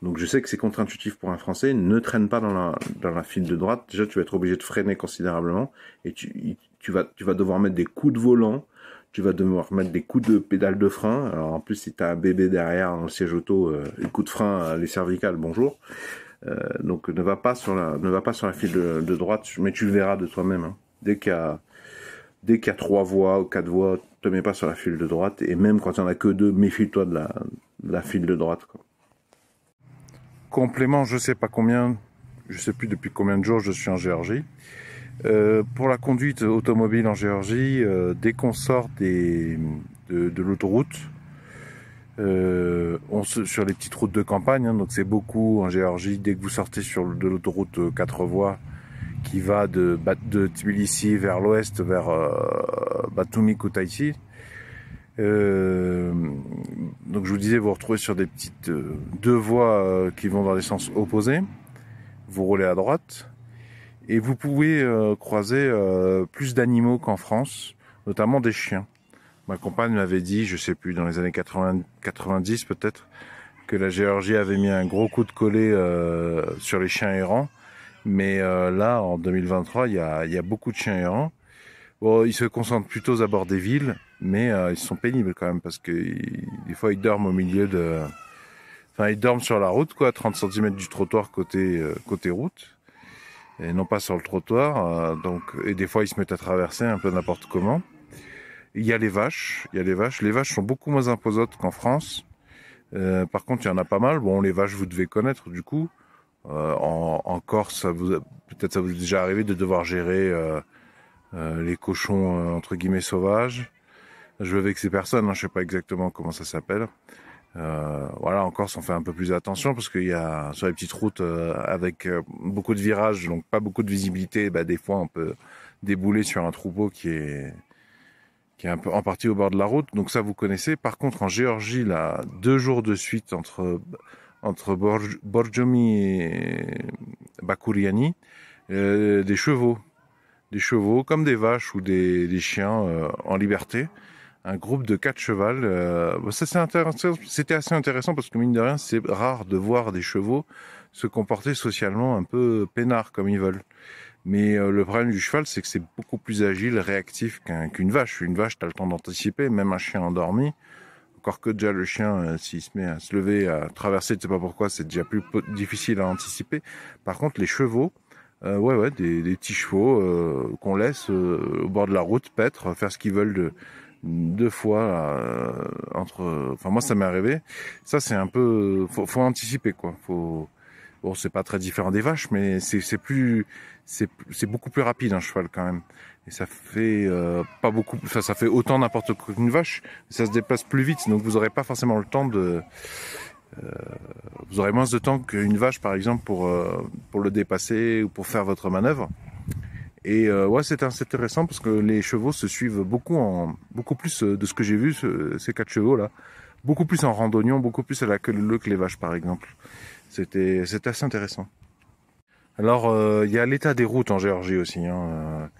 Donc je sais que c'est contre-intuitif pour un Français. Ne traîne pas dans la file de droite. Déjà, tu vas être obligé de freiner considérablement. Et tu vas devoir mettre des coups de volant. Tu vas devoir mettre des coups de pédale de frein. Alors en plus, si tu as un bébé derrière dans le siège auto, les coups de frein, les cervicales, bonjour. Donc ne va pas sur la file de droite, mais tu le verras de toi-même. Hein. Dès qu'il y a 3 voies ou 4 voies, ne te mets pas sur la file de droite. Et même quand il n'y en a que 2, méfie-toi de la file de droite. Quoi. Complément, je sais pas combien, je sais plus depuis combien de jours je suis en Géorgie. Pour la conduite automobile en Géorgie, dès qu'on sort de l'autoroute, sur les petites routes de campagne, hein, donc c'est beaucoup en Géorgie, dès que vous sortez de l'autoroute 4 voies qui va de Tbilissi vers l'ouest, vers Batumi Kutaisi, donc je vous disais, vous retrouvez sur des petites 2 voies qui vont dans les sens opposés, vous roulez à droite, et vous pouvez croiser plus d'animaux qu'en France, notamment des chiens. Ma compagne m'avait dit, je sais plus, dans les années 90 peut-être, que la Géorgie avait mis un gros coup de collet sur les chiens errants. Mais là, en 2023, il y a beaucoup de chiens errants. Bon, ils se concentrent plutôt à bord des villes, mais ils sont pénibles quand même, parce que des fois, ils dorment au milieu de... Enfin, ils dorment sur la route, quoi, 30 cm du trottoir côté route. Et non pas sur le trottoir, et des fois ils se mettent à traverser un peu n'importe comment. Il y a les vaches, les vaches sont beaucoup moins imposantes qu'en France. Par contre, il y en a pas mal. Bon, les vaches, vous devez connaître du coup. En Corse, peut-être ça vous est déjà arrivé de devoir gérer les cochons entre guillemets sauvages. Je vais avec ces personnes, hein, je sais pas exactement comment ça s'appelle. Voilà, en Corse, on fait un peu plus attention parce qu'il y a sur les petites routes avec beaucoup de virages, donc pas beaucoup de visibilité. Des fois, on peut débouler sur un troupeau qui est un peu en partie au bord de la route. Donc ça, vous connaissez. Par contre, en Géorgie, là, 2 jours de suite entre Borjomi et Bakuriani, des chevaux comme des vaches ou des chiens en liberté. Un groupe de 4 chevals. Ça c'était assez intéressant parce que mine de rien, c'est rare de voir des chevaux se comporter socialement un peu peinards comme ils veulent. Mais le problème du cheval, c'est que c'est beaucoup plus agile, réactif qu'une vache. Une vache, t'as le temps d'anticiper, même un chien endormi. Encore que déjà le chien, s'il se met à se lever, à traverser, tu sais pas pourquoi, c'est déjà plus difficile à anticiper. Par contre, les chevaux, des petits chevaux qu'on laisse au bord de la route paître, faire ce qu'ils veulent 2 fois enfin moi ça m'est arrivé. Ça c'est un peu faut anticiper quoi. Bon, c'est pas très différent des vaches, mais c'est beaucoup plus rapide un cheval quand même. Et ça fait pas beaucoup, enfin, ça fait autant n'importe quoi qu'une vache, ça se déplace plus vite, donc vous aurez pas forcément le temps vous aurez moins de temps qu'une vache par exemple pour le dépasser ou pour faire votre manœuvre. Et c'est intéressant parce que les chevaux se suivent beaucoup plus de ce que j'ai vu, ces 4 chevaux là, beaucoup plus en randonnion, beaucoup plus à la queue leu que les vaches par exemple. C'était assez intéressant. Alors, il y a l'état des routes en Géorgie aussi. Hein.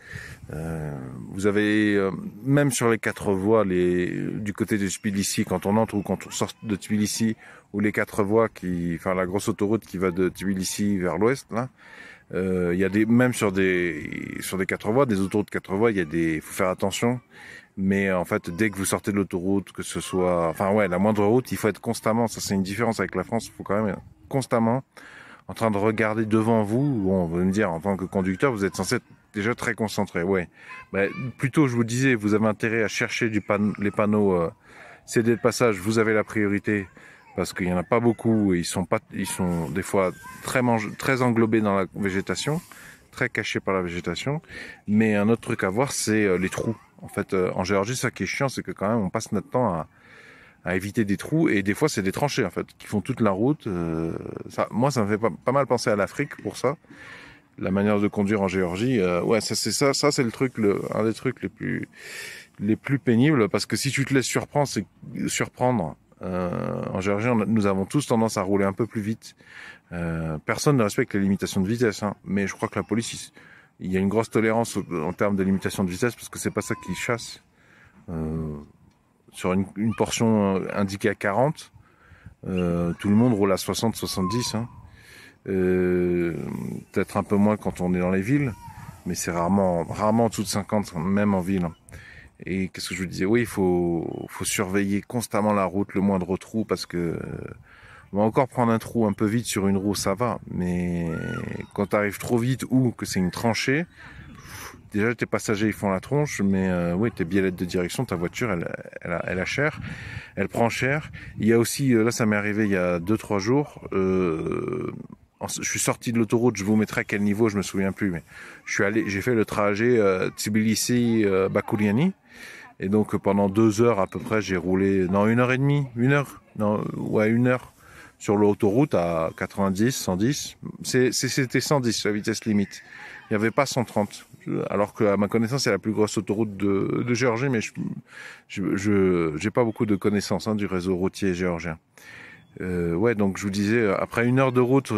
Vous avez, même sur les 4 voies, du côté de Tbilissi, quand on entre ou quand on sort de Tbilissi, ou les 4 voies enfin la grosse autoroute qui va de Tbilissi vers l'ouest, là, il y a même sur des 4 voies, des autoroutes 4 voies, faut faire attention. Mais en fait, dès que vous sortez de l'autoroute, que ce soit, enfin ouais, la moindre route, il faut être constamment. Ça, c'est une différence avec la France. Il faut quand même être constamment en train de regarder devant vous. Bon, on va me dire, en tant que conducteur, vous êtes censé être déjà très concentré. Ouais. Plutôt, je vous disais, vous avez intérêt à chercher les panneaux CD de passage. Vous avez la priorité parce qu'il y en a pas beaucoup. Et ils sont des fois très englobés dans la végétation, très cachés par la végétation. Mais un autre truc à voir, c'est les trous. En fait, en Géorgie, ça qui est chiant, c'est que quand même, on passe notre temps à éviter des trous, et des fois, c'est des tranchées, en fait, qui font toute la route. Moi, ça me fait pas mal penser à l'Afrique pour ça. La manière de conduire en Géorgie, ouais, ça c'est le truc, un des trucs les plus pénibles, parce que si tu te laisses surprendre, en Géorgie, nous avons tous tendance à rouler un peu plus vite. Personne ne respecte les limitations de vitesse, hein, mais je crois que la police, il y a une grosse tolérance en termes de limitation de vitesse, parce que c'est pas ça qu'ils chassent. Sur une portion indiquée à 40, tout le monde roule à 60-70. Hein. Peut-être un peu moins quand on est dans les villes, mais c'est rarement en dessous de 50, même en ville. Et qu'est-ce que je vous disais? Oui, il faut surveiller constamment la route, le moindre trou, parce que on va encore prendre un trou un peu vite sur une roue, ça va. Mais quand tu arrives trop vite ou que c'est une tranchée, déjà tes passagers ils font la tronche, mais oui, tes billets de direction, ta voiture, elle a cher, elle prend cher. Il y a aussi, là ça m'est arrivé il y a 2-3 jours, je suis sorti de l'autoroute, je vous mettrai à quel niveau, je me souviens plus, mais j'ai fait le trajet Tbilissi-Bakuliani, et donc pendant 2 heures à peu près, j'ai roulé, non, 1h30, 1 heure sur l'autoroute à 90, 110. C'était 110 la vitesse limite. Il n'y avait pas 130. Alors que à ma connaissance, c'est la plus grosse autoroute de Géorgie, mais je j'ai pas beaucoup de connaissances du réseau routier géorgien. Ouais, donc je vous disais, après 1 heure de route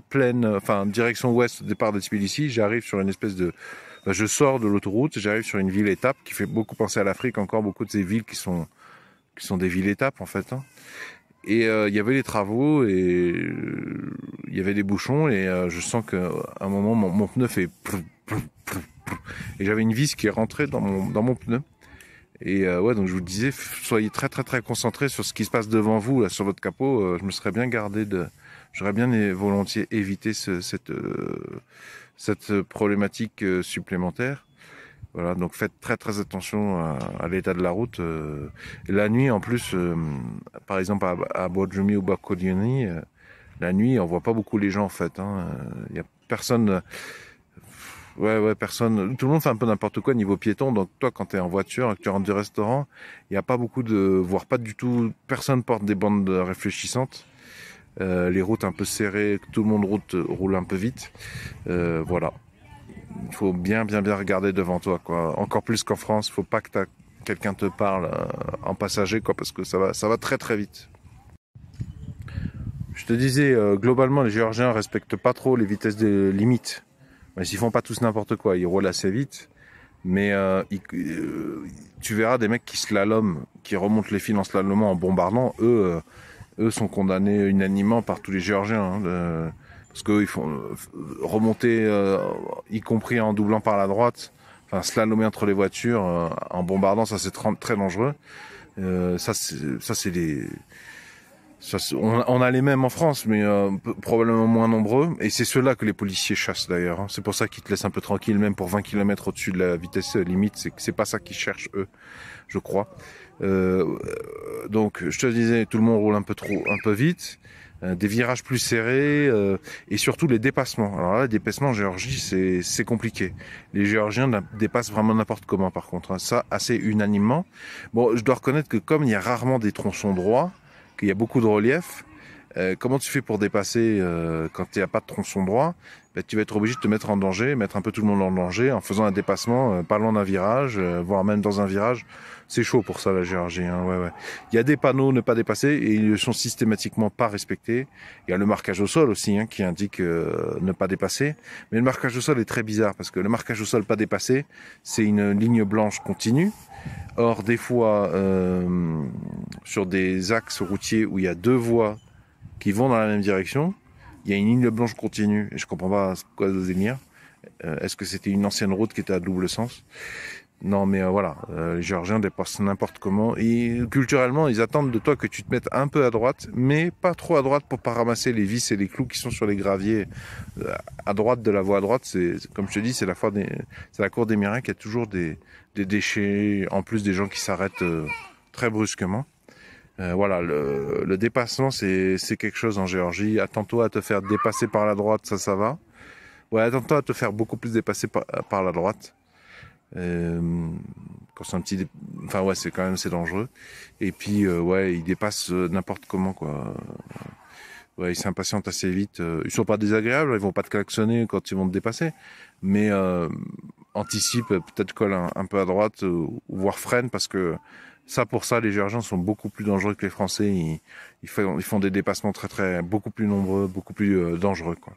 pleine, enfin direction ouest, départ de Tbilissi, j'arrive sur une espèce de... je sors de l'autoroute, j'arrive sur une ville-étape qui fait beaucoup penser à l'Afrique, encore beaucoup de ces villes qui sont des villes-étapes en fait. Hein. Et il y avait les travaux et il y avait des bouchons, et je sens qu'à un moment mon pneu fait... Et j'avais une vis qui est rentrée dans mon pneu. Et ouais, donc je vous disais, soyez très très très concentrés sur ce qui se passe devant vous, là, sur votre capot. Je me serais bien j'aurais bien volontiers évité cette problématique supplémentaire. Voilà, donc faites très très attention à l'état de la route. Et la nuit, en plus, par exemple à Bodjumi ou Bakuliani, la nuit, on voit pas beaucoup les gens en fait. Il y a personne. Ouais, personne. Tout le monde fait un peu n'importe quoi niveau piéton. Donc toi, quand tu es en voiture et que tu rentres du restaurant, il n'y a pas beaucoup voire pas du tout. Personne porte des bandes réfléchissantes. Les routes un peu serrées, tout le monde roule un peu vite. Voilà. Il faut bien regarder devant toi, quoi. Encore plus qu'en France, il faut pas que quelqu'un te parle en passager, quoi, parce que ça va très très vite. Je te disais, globalement, les Géorgiens respectent pas trop les vitesses de limite. Ils font pas tous n'importe quoi, ils roulent assez vite, mais tu verras des mecs qui slaloment, qui remontent les fils en slalomant, en bombardant. Eux sont condamnés unanimement par tous les Géorgiens, parce qu'eux ils font remonter, y compris en doublant par la droite, enfin slalomer entre les voitures en bombardant, ça c'est très dangereux. On a les mêmes en France, mais probablement moins nombreux. Et c'est ceux-là que les policiers chassent d'ailleurs. Hein. C'est pour ça qu'ils te laissent un peu tranquille, même pour 20 km au-dessus de la vitesse limite. C'est pas ça qu'ils cherchent, eux, je crois. Donc, je te disais, tout le monde roule un peu vite. Des virages plus serrés, et surtout les dépassements. Alors là, les dépassements en Géorgie, c'est compliqué. Les Géorgiens dépassent vraiment n'importe comment, par contre. Hein. Ça, assez unanimement. Bon, je dois reconnaître que comme il y a rarement des tronçons droits, qu'il y a beaucoup de relief, Comment tu fais pour dépasser quand il n'y a pas de tronçon droit? Ben, tu vas être obligé de te mettre en danger, mettre un peu tout le monde en danger en faisant un dépassement, pas loin d'un virage, voire même dans un virage. C'est chaud pour ça la Géorgie. Hein, ouais, ouais. Il y a des panneaux ne pas dépasser et ils ne sont systématiquement pas respectés. Il y a le marquage au sol aussi hein, qui indique ne pas dépasser. Mais le marquage au sol est très bizarre parce que le marquage au sol pas dépassé, c'est une ligne blanche continue. Or des fois sur des axes routiers où il y a deux voies qui vont dans la même direction, il y a une ligne blanche continue et je comprends pas quoi le délire. Est-ce que c'était une ancienne route qui était à double sens? Non mais voilà, les Géorgiens dépassent n'importe comment et culturellement ils attendent de toi que tu te mettes un peu à droite, mais pas trop à droite pour pas ramasser les vis et les clous qui sont sur les graviers à droite de la voie à droite. C'est comme je te dis, c'est la cour des miracles, il y a toujours des déchets, en plus des gens qui s'arrêtent très brusquement. Voilà, le dépassement, c'est quelque chose en Géorgie. Attends-toi à te faire dépasser par la droite, ça va. Ouais, attends-toi à te faire beaucoup plus dépasser par la droite. Quand c'est un petit... Enfin ouais, c'est dangereux. Et puis, ouais, ils dépassent n'importe comment, quoi. Ouais, ils s'impatientent assez vite. Ils sont pas désagréables, ils vont pas te klaxonner quand ils vont te dépasser. Mais anticipe, peut-être colle un peu à droite, voire freine, parce que pour ça, les Géorgiens sont beaucoup plus dangereux que les Français. Ils font des dépassements beaucoup plus nombreux, beaucoup plus dangereux, quoi.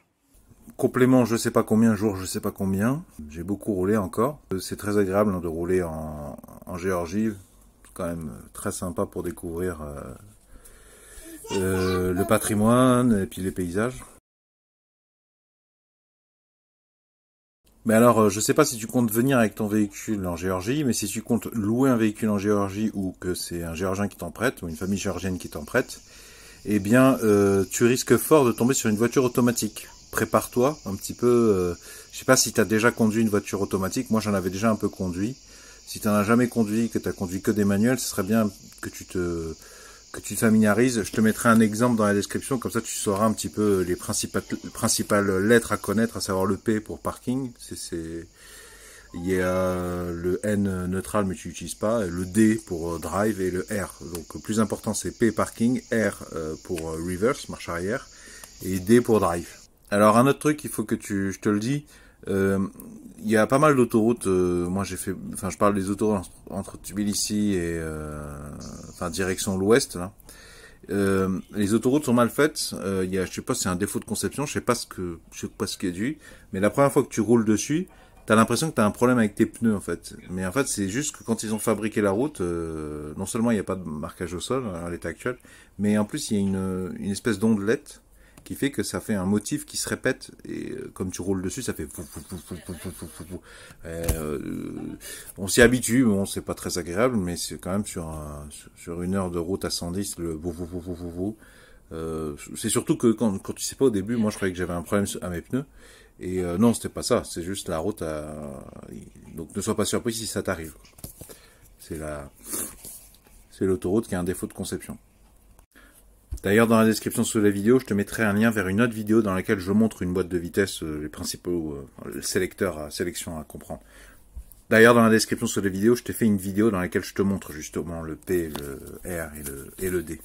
Complément, je sais pas combien, jour, je sais pas combien. J'ai beaucoup roulé encore. C'est très agréable hein, de rouler en Géorgie. C'est quand même très sympa pour découvrir le patrimoine et puis les paysages. Mais alors, je sais pas si tu comptes venir avec ton véhicule en Géorgie, mais si tu comptes louer un véhicule en Géorgie ou que c'est un Géorgien qui t'en prête, ou une famille géorgienne qui t'en prête, eh bien, tu risques fort de tomber sur une voiture automatique. Prépare-toi un petit peu. Je sais pas si tu as déjà conduit une voiture automatique. Moi, j'en avais déjà un peu conduit. Si tu n'en as jamais conduit, que tu as conduit que des manuels, ce serait bien que tu te familiarises. Je te mettrai un exemple dans la description, comme ça tu sauras un petit peu les principales lettres à connaître, à savoir le P pour parking. Il y a le N neutral mais tu n'utilises pas, le D pour drive et le R. Donc le plus important c'est P parking, R pour reverse, marche arrière, et D pour drive. Alors un autre truc, il faut que je te le dis, il y a pas mal d'autoroutes. Moi je parle des autoroutes entre Tbilissi et direction l'ouest là. Les autoroutes sont mal faites. Je sais pas si c'est un défaut de conception, je sais pas ce qui est dû, mais la première fois que tu roules dessus, t'as l'impression que t'as un problème avec tes pneus en fait. Mais en fait c'est juste que quand ils ont fabriqué la route, non seulement il n'y a pas de marquage au sol à l'état actuel, mais en plus il y a une espèce d'ondelette qui fait que ça fait un motif qui se répète et comme tu roules dessus ça fait on s'y habitue, bon c'est pas très agréable mais c'est quand même sur une heure de route à 110 le c'est surtout que quand tu sais pas au début, moi je croyais que j'avais un problème à mes pneus et non c'était pas ça, c'est juste la route donc ne sois pas surpris si ça t'arrive. C'est l'autoroute qui a un défaut de conception. D'ailleurs, dans la description sous la vidéo, je te mettrai un lien vers une autre vidéo dans laquelle je montre une boîte de vitesse, les principaux sélection à comprendre. D'ailleurs, dans la description sous la vidéo, je t'ai fait une vidéo dans laquelle je te montre justement le P, le R et le D.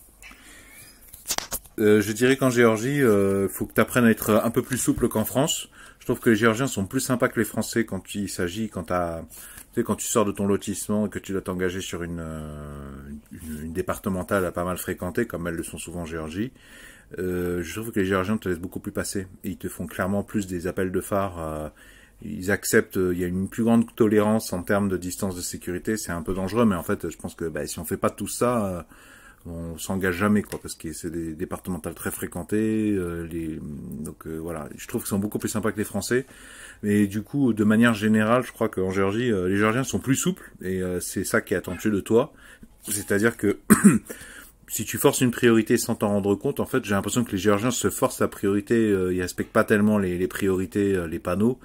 Je dirais qu'en Géorgie, faut que tu apprennes à être un peu plus souple qu'en France. Je trouve que les Géorgiens sont plus sympas que les Français quand il s'agit, quand tu sors de ton lotissement et que tu dois t'engager sur une départementale à pas mal fréquenter, comme elles le sont souvent en Géorgie, je trouve que les Géorgiens te laissent beaucoup plus passer. Et ils te font clairement plus des appels de phare. Ils acceptent, il y a une plus grande tolérance en termes de distance de sécurité. C'est un peu dangereux, mais en fait, je pense que si on fait pas tout ça, on s'engage jamais, quoi, parce que c'est des départementales très fréquentées. Donc voilà, je trouve qu'ils sont beaucoup plus sympas que les Français. Mais du coup, de manière générale, je crois qu'en Géorgie, les Géorgiens sont plus souples et c'est ça qui est attendu de toi. C'est-à-dire que si tu forces une priorité sans t'en rendre compte, en fait, j'ai l'impression que les Géorgiens se forcent la priorité. Ils respectent pas tellement les priorités, les panneaux.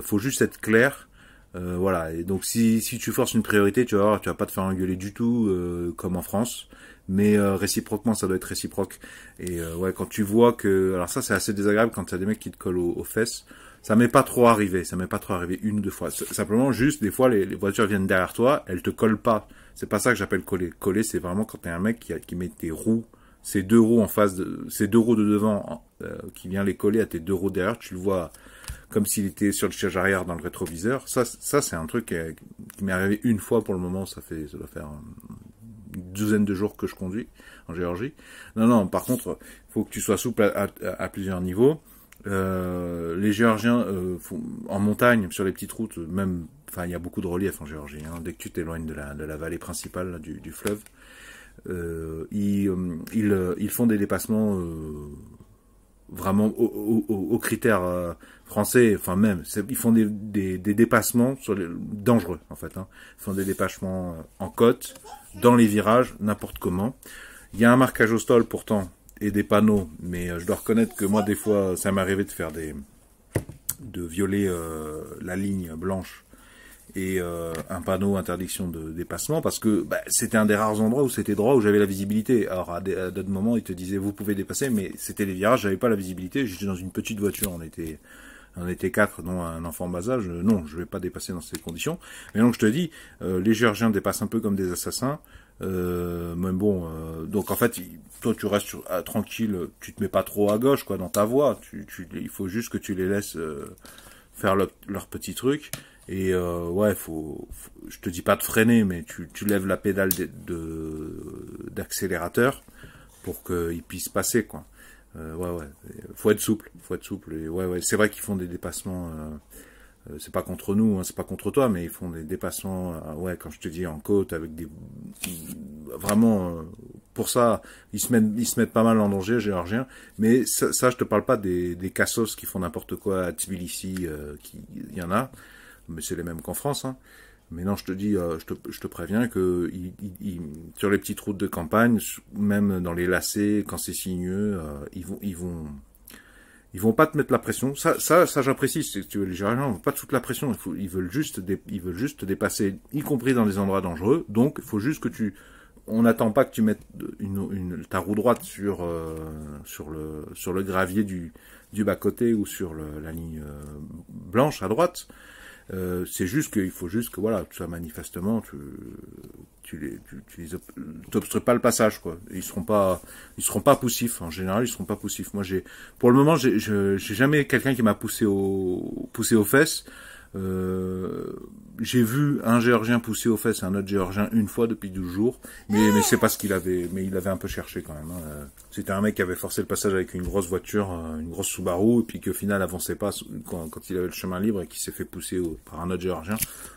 Faut juste être clair. Voilà. Et donc si tu forces une priorité, tu vas pas te faire engueuler du tout, comme en France. Mais réciproquement, ça doit être réciproque. Et ouais, quand tu vois que... Alors ça, c'est assez désagréable quand il y a des mecs qui te collent aux fesses. Ça m'est pas trop arrivé. Ça m'est pas trop arrivé une ou deux fois. Simplement, juste, des fois, les voitures viennent derrière toi, elles te collent pas. C'est pas ça que j'appelle coller. Coller, c'est vraiment quand t'es un mec qui met tes roues ces deux roues en face, ces deux roues de devant qui vient les coller à tes deux roues derrière, tu le vois comme s'il était sur le siège arrière dans le rétroviseur. Ça c'est un truc qui m'est arrivé une fois pour le moment. Ça doit faire une douzaine de jours que je conduis en Géorgie. Non, par contre, faut que tu sois souple à plusieurs niveaux. Les Géorgiens en montagne, sur les petites routes, même, enfin, il y a beaucoup de relief en Géorgie. Hein, dès que tu t'éloignes de la vallée principale là, du fleuve, ils font des dépassements vraiment aux critères français. Enfin même, ils font des dépassements dangereux en fait. Hein. Ils font des dépassements en côte, dans les virages, n'importe comment. Il y a un marquage au stol pourtant et des panneaux, mais je dois reconnaître que moi des fois ça m'est arrivé de violer la ligne blanche et un panneau interdiction de dépassement parce que c'était un des rares endroits où c'était droit, où j'avais la visibilité. Alors à d'autres moments ils te disaient vous pouvez dépasser, mais c'était les virages, j'avais pas la visibilité. J'étais dans une petite voiture, on était 4, dont un enfant en bas âge. Non, je vais pas dépasser dans ces conditions. Mais donc je te dis, les Géorgiens dépassent un peu comme des assassins. Mais bon, donc en fait, toi tu restes tranquille, tu te mets pas trop à gauche quoi dans ta voie. Il faut juste que tu les laisses faire leur petit truc. Et ouais, je te dis pas de freiner, mais tu lèves la pédale d'accélérateur pour qu'ils puissent passer quoi. Ouais, faut être souple. Et ouais, c'est vrai qu'ils font des dépassements. C'est pas contre nous, hein, c'est pas contre toi, mais ils font des dépassements, ouais, quand je te dis en côte, avec vraiment, pour ça, ils se mettent pas mal en danger, les Géorgiens. Mais ça, je te parle pas des cassos qui font n'importe quoi à Tbilissi, il y en a, mais c'est les mêmes qu'en France, hein. Mais non, je te dis, je te préviens que sur les petites routes de campagne, même dans les lacets, quand c'est sinueux, ils vont pas te mettre la pression. Ça j'apprécie. Si tu veux, les Géorgiens vont pas te foutre la pression. Ils veulent juste te dépasser, y compris dans les endroits dangereux. Donc, il faut juste que on n'attend pas que tu mettes ta roue droite sur le gravier du bas-côté ou sur la ligne blanche à droite. C'est juste qu'il faut juste que voilà, ça manifestement tu t'obstrues pas le passage quoi. Ils seront pas poussifs en général, ils seront pas poussifs. Moi pour le moment j'ai jamais quelqu'un qui m'a poussé aux fesses. J'ai vu un Géorgien pousser aux fesses un autre Géorgien une fois depuis 12 jours, mais c'est parce qu'il avait un peu cherché quand même. Hein. C'était un mec qui avait forcé le passage avec une grosse voiture, une grosse Subaru, et puis qui au final avançait pas quand il avait le chemin libre et qui s'est fait pousser par un autre Géorgien.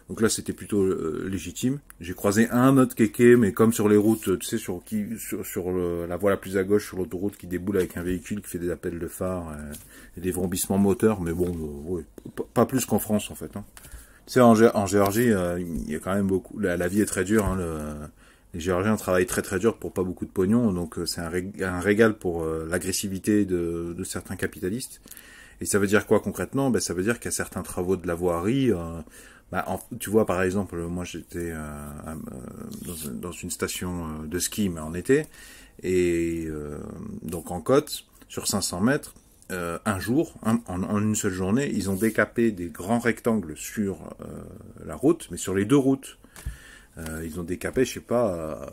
Donc là c'était plutôt légitime. J'ai croisé un autre kéké, mais comme sur les routes, tu sais, sur la voie la plus à gauche sur l'autoroute, qui déboule avec un véhicule qui fait des appels de phare et des vrombissements moteurs, mais bon, ouais, pas plus qu'en France en fait. Hein. Tu sais, en Géorgie, il y a quand même beaucoup. La vie est très dure. Hein, les Géorgiens travaillent très très dur pour pas beaucoup de pognon, donc c'est un régal pour l'agressivité de certains capitalistes. Et ça veut dire quoi concrètement? Ça veut dire qu'il y a certains travaux de la voirie. Tu vois, par exemple, moi j'étais dans une station de ski, mais en été, et donc en côte, sur 500 mètres. Un jour, en une seule journée, ils ont décapé des grands rectangles sur la route, mais sur les deux routes. Ils ont décapé, je sais pas,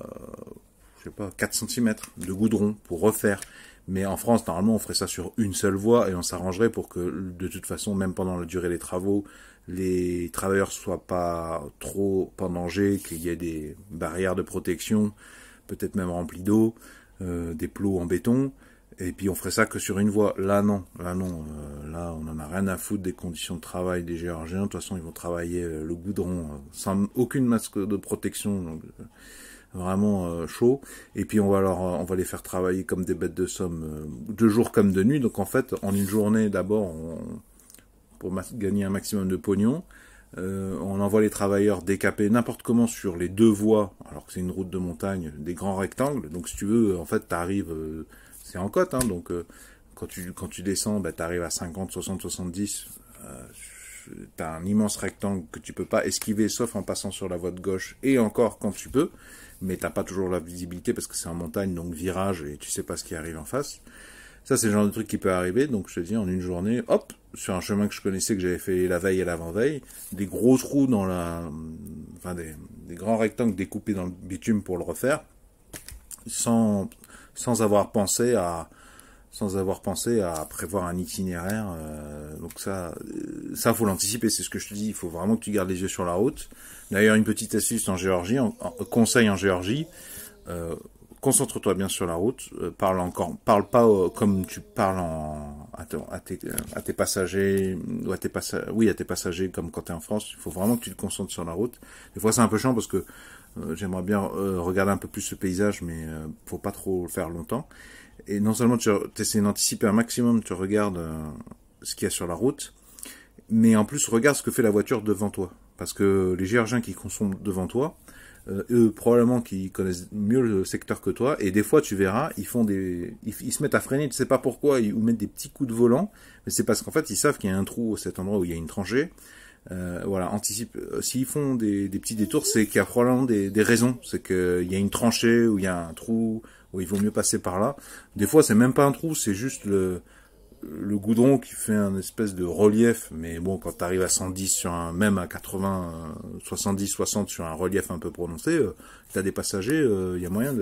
4 cm de goudron pour refaire. Mais en France, normalement, on ferait ça sur une seule voie et on s'arrangerait pour que, de toute façon, même pendant la durée des travaux, les travailleurs soient pas trop en danger, qu'il y ait des barrières de protection, peut-être même remplies d'eau, des plots en béton. Et puis on ferait ça que sur une voie. Là non, là on en a rien à foutre des conditions de travail des Géorgiens. De toute façon ils vont travailler le goudron sans aucune masque de protection, donc vraiment chaud. Et puis on va les faire travailler comme des bêtes de somme, de jour comme de nuit. Donc en fait en une journée d'abord, pour gagner un maximum de pognon, on envoie les travailleurs décaper n'importe comment sur les deux voies, alors que c'est une route de montagne, des grands rectangles. Donc si tu veux, en fait t'arrives c'est en côte, hein, donc quand tu descends, t'arrives à 50, 60, 70, t'as un immense rectangle que tu peux pas esquiver sauf en passant sur la voie de gauche, et encore quand tu peux, mais t'as pas toujours la visibilité parce que c'est en montagne, donc virage, et tu sais pas ce qui arrive en face. Ça c'est le genre de truc qui peut arriver, donc je te dis, en une journée, hop, sur un chemin que je connaissais, que j'avais fait la veille et l'avant-veille, des gros trous des grands rectangles découpés dans le bitume pour le refaire, sans sans avoir pensé à prévoir un itinéraire. Donc ça faut l'anticiper, c'est ce que je te dis, il faut vraiment que tu gardes les yeux sur la route. D'ailleurs, une petite astuce en Géorgie, conseil en Géorgie, concentre-toi bien sur la route, parle pas comme tu parles à tes passagers, ou à tes passagers comme quand tu es en France. Il faut vraiment que tu te concentres sur la route. Des fois c'est un peu chiant parce que j'aimerais bien regarder un peu plus ce paysage, mais faut pas trop le faire longtemps. Et non seulement tu essaies d'anticiper un maximum, tu regardes ce qu'il y a sur la route, mais en plus regarde ce que fait la voiture devant toi. Parce que les Géorgiens qui consomment devant toi, eux probablement qui connaissent mieux le secteur que toi, et des fois tu verras, ils se mettent à freiner, tu sais pas pourquoi, ils mettent des petits coups de volant, mais c'est parce qu'en fait ils savent qu'il y a un trou à cet endroit où il y a une tranchée. Voilà, anticipe. S'ils font des petits détours, c'est qu'il y a probablement des raisons. C'est qu'il y a une tranchée, ou il y a un trou, où il vaut mieux passer par là. Des fois, c'est même pas un trou, c'est juste le goudron qui fait un espèce de relief. Mais bon, quand tu arrives à 110 même à 80, 70, 60 sur un relief un peu prononcé, t'as des passagers, il y a moyen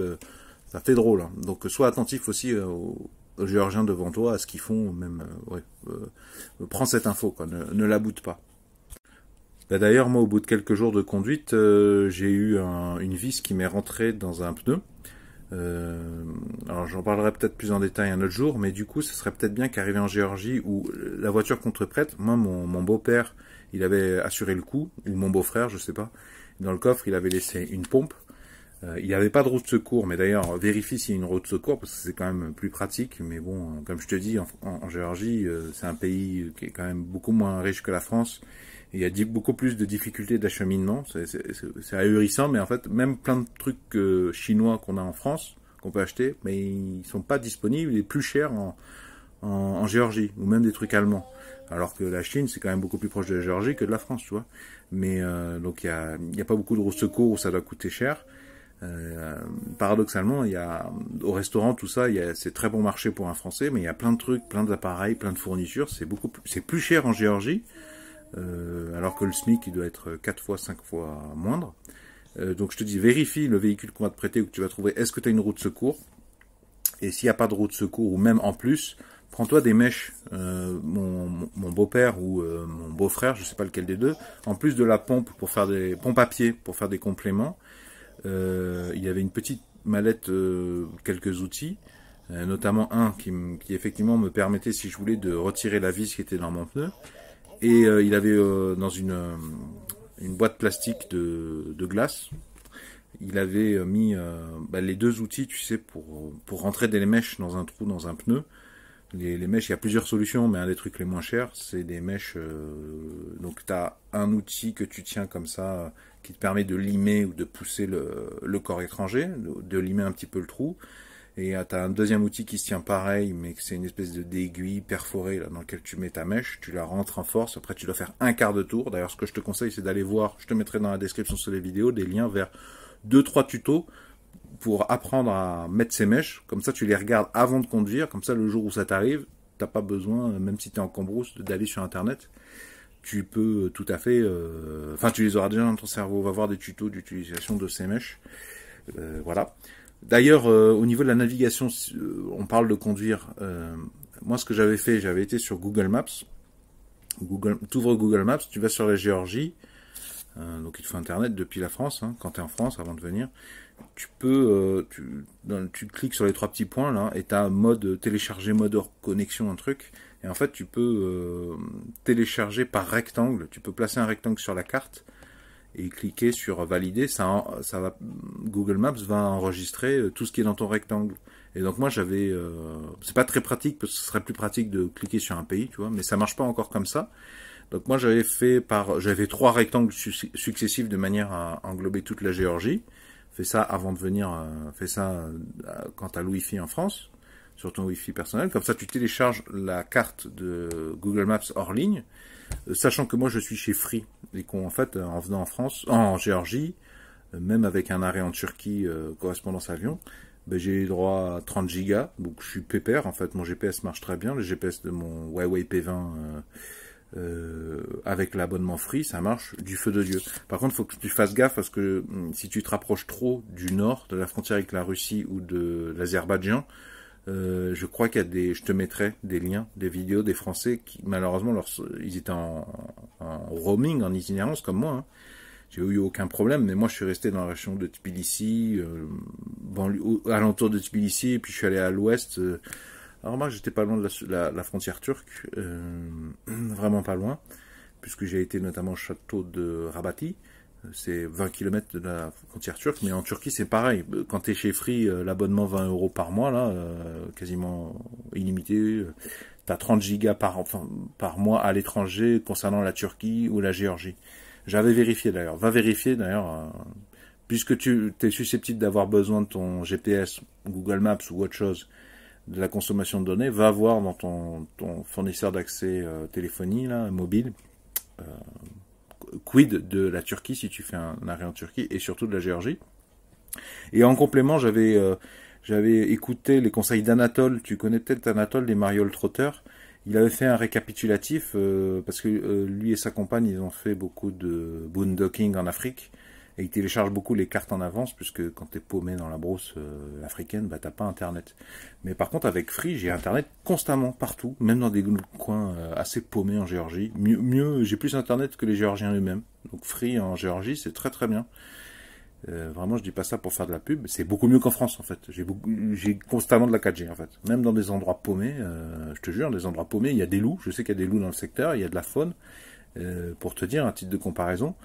ça fait drôle. Hein. Donc, sois attentif aussi aux Géorgiens devant toi, à ce qu'ils font, même, prends cette info, quoi, ne la boude pas. Bah d'ailleurs, moi, au bout de quelques jours de conduite, j'ai eu une vis qui m'est rentrée dans un pneu. Alors, j'en parlerai peut-être plus en détail un autre jour, mais du coup, ce serait peut-être bien qu'arrivé en Géorgie, où la voiture qu'on te prête, moi, mon beau-père, il avait assuré le coup, ou mon beau-frère, je sais pas. Dans le coffre, il avait laissé une pompe. Il n'y avait pas de roue de secours, mais d'ailleurs, vérifie s'il y a une roue de secours, parce que c'est quand même plus pratique. Mais bon, comme je te dis, en Géorgie, c'est un pays qui est quand même beaucoup moins riche que la France. Il y a beaucoup plus de difficultés d'acheminement, c'est ahurissant, mais en fait, même plein de trucs chinois qu'on a en France, qu'on peut acheter, mais ils sont pas disponibles, et plus chers en Géorgie, ou même des trucs allemands. Alors que la Chine, c'est quand même beaucoup plus proche de la Géorgie que de la France, tu vois. Mais donc il y a pas beaucoup de roues de secours où ça doit coûter cher. Paradoxalement, au restaurant, tout ça, c'est très bon marché pour un Français, mais il y a plein de trucs, plein d'appareils, plein de fournitures, c'est plus cher en Géorgie. Alors que le SMIC il doit être 4 fois, 5 fois moindre. Donc je te dis, vérifie le véhicule qu'on va te prêter ou que tu vas trouver, est-ce que tu as une roue de secours? Et s'il n'y a pas de roue de secours, ou même en plus, prends-toi des mèches. Mon beau-père ou mon beau-frère, je sais pas lequel des deux, en plus de la pompe pour faire des pompes à pied, pour faire des compléments, il y avait une petite mallette, quelques outils, notamment un qui effectivement me permettait, si je voulais, de retirer la vis qui était dans mon pneu. Et il avait dans une boîte plastique de glace, il avait mis les deux outils, tu sais, pour rentrer des mèches dans un trou, dans un pneu. Les mèches, il y a plusieurs solutions, mais un des trucs les moins chers, c'est des mèches. Donc tu as un outil que tu tiens comme ça, qui te permet de limer ou de pousser le corps étranger, de limer un petit peu le trou. Et tu as un deuxième outil qui se tient pareil, mais c'est une espèce d'aiguille perforée là, dans laquelle tu mets ta mèche, tu la rentres en force, après tu dois faire un quart de tour. D'ailleurs, ce que je te conseille, c'est d'aller voir, je te mettrai dans la description sur les vidéos, des liens vers 2-3 tutos pour apprendre à mettre ces mèches. Comme ça, tu les regardes avant de conduire, comme ça, le jour où ça t'arrive, t'as pas besoin, même si tu es en cambrousse, d'aller sur Internet. Tu peux tout à fait... tu les auras déjà dans ton cerveau. On va voir des tutos d'utilisation de ces mèches. Voilà. D'ailleurs, au niveau de la navigation, on parle de conduire. Moi, ce que j'avais fait, j'avais été sur Google Maps. Tu ouvres Google Maps, tu vas sur la Géorgie. Donc, il te faut Internet depuis la France. Hein, quand tu es en France, avant de venir, tu peux, tu cliques sur les 3 petits points là, et tu as mode télécharger, mode hors connexion, un truc. Et en fait, tu peux télécharger par rectangle. Tu peux placer un rectangle sur la carte. Et cliquer sur valider, Google Maps va enregistrer tout ce qui est dans ton rectangle. Et donc moi c'est pas très pratique parce que ce serait plus pratique de cliquer sur un pays, tu vois, mais ça marche pas encore comme ça. Donc moi j'avais fait 3 rectangles successifs de manière à englober toute la Géorgie. Fais ça avant de venir, fais ça quand t'as le Wi-Fi en France, sur ton Wi-Fi personnel. Comme ça tu télécharges la carte de Google Maps hors ligne. Sachant que moi je suis chez Free et qu'en fait en venant en Géorgie, même avec un arrêt en Turquie correspondance avion, j'ai droit à 30 gigas, donc je suis pépère en fait, mon GPS marche très bien, le GPS de mon Huawei P20 avec l'abonnement Free, ça marche du feu de Dieu. Par contre, il faut que tu fasses gaffe parce que si tu te rapproches trop du nord, de la frontière avec la Russie ou de l'Azerbaïdjan, je crois qu'il y a je te mettrai des liens, des vidéos des Français qui, malheureusement, ils étaient en roaming, en itinérance comme moi. Hein. J'ai eu aucun problème, mais moi je suis resté dans la région de Tbilissi, alentour de Tbilissi, et puis je suis allé à l'ouest. Alors moi j'étais pas loin de la frontière turque, vraiment pas loin, puisque j'ai été notamment au château de Rabati. C'est 20 km de la frontière turque, mais en Turquie c'est pareil. Quand tu es chez Free, l'abonnement 20 € par mois, là, quasiment illimité, tu as 30 gigas par mois à l'étranger concernant la Turquie ou la Géorgie. J'avais vérifié d'ailleurs, va vérifier d'ailleurs, puisque tu es susceptible d'avoir besoin de ton GPS, Google Maps ou autre chose, de la consommation de données, va voir dans ton fournisseur d'accès téléphonie, là, mobile, quid de la Turquie si tu fais un arrêt en Turquie et surtout de la Géorgie. Et en complément, j'avais écouté les conseils d'Anatole. Tu connais peut-être Anatole des Marioles Trotter. Il avait fait un récapitulatif parce que lui et sa compagne ils ont fait beaucoup de boondocking en Afrique et ils téléchargent beaucoup les cartes en avance puisque quand t'es paumé dans la brousse africaine, bah t'as pas internet. Mais par contre avec Free j'ai internet constamment partout, même dans des coins assez paumés en Géorgie. Mieux, j'ai plus internet que les Géorgiens eux-mêmes. Donc Free en Géorgie c'est très très bien. Vraiment, je dis pas ça pour faire de la pub. C'est beaucoup mieux qu'en France, en fait. J'ai constamment de la 4G, en fait. Même dans des endroits paumés, je te jure, des endroits paumés, il y a des loups. Je sais qu'il y a des loups dans le secteur, il y a de la faune. Pour te dire, un titre de comparaison.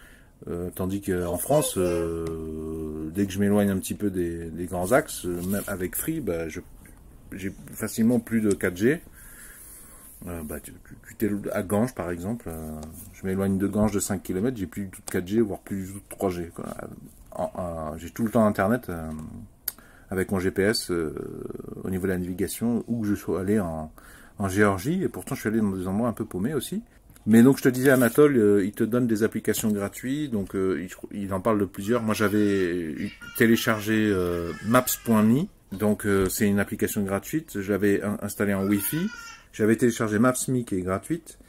Tandis qu'en France, dès que je m'éloigne un petit peu des grands axes, même avec Free, bah, j'ai facilement plus de 4G. Tu t'es à Ganges, par exemple. Je m'éloigne de Ganges de 5 km, j'ai plus du tout de 4G, voire plus du tout de 3G, quoi. J'ai tout le temps internet avec mon GPS au niveau de la navigation où que je sois allé en Géorgie et pourtant je suis allé dans des endroits un peu paumés aussi. Mais donc je te disais Anatole, il te donne des applications gratuites, donc il en parle de plusieurs. Moi j'avais téléchargé Maps.me, donc c'est une application gratuite. J'avais installé en Wi-Fi, j'avais téléchargé Maps.me qui est gratuite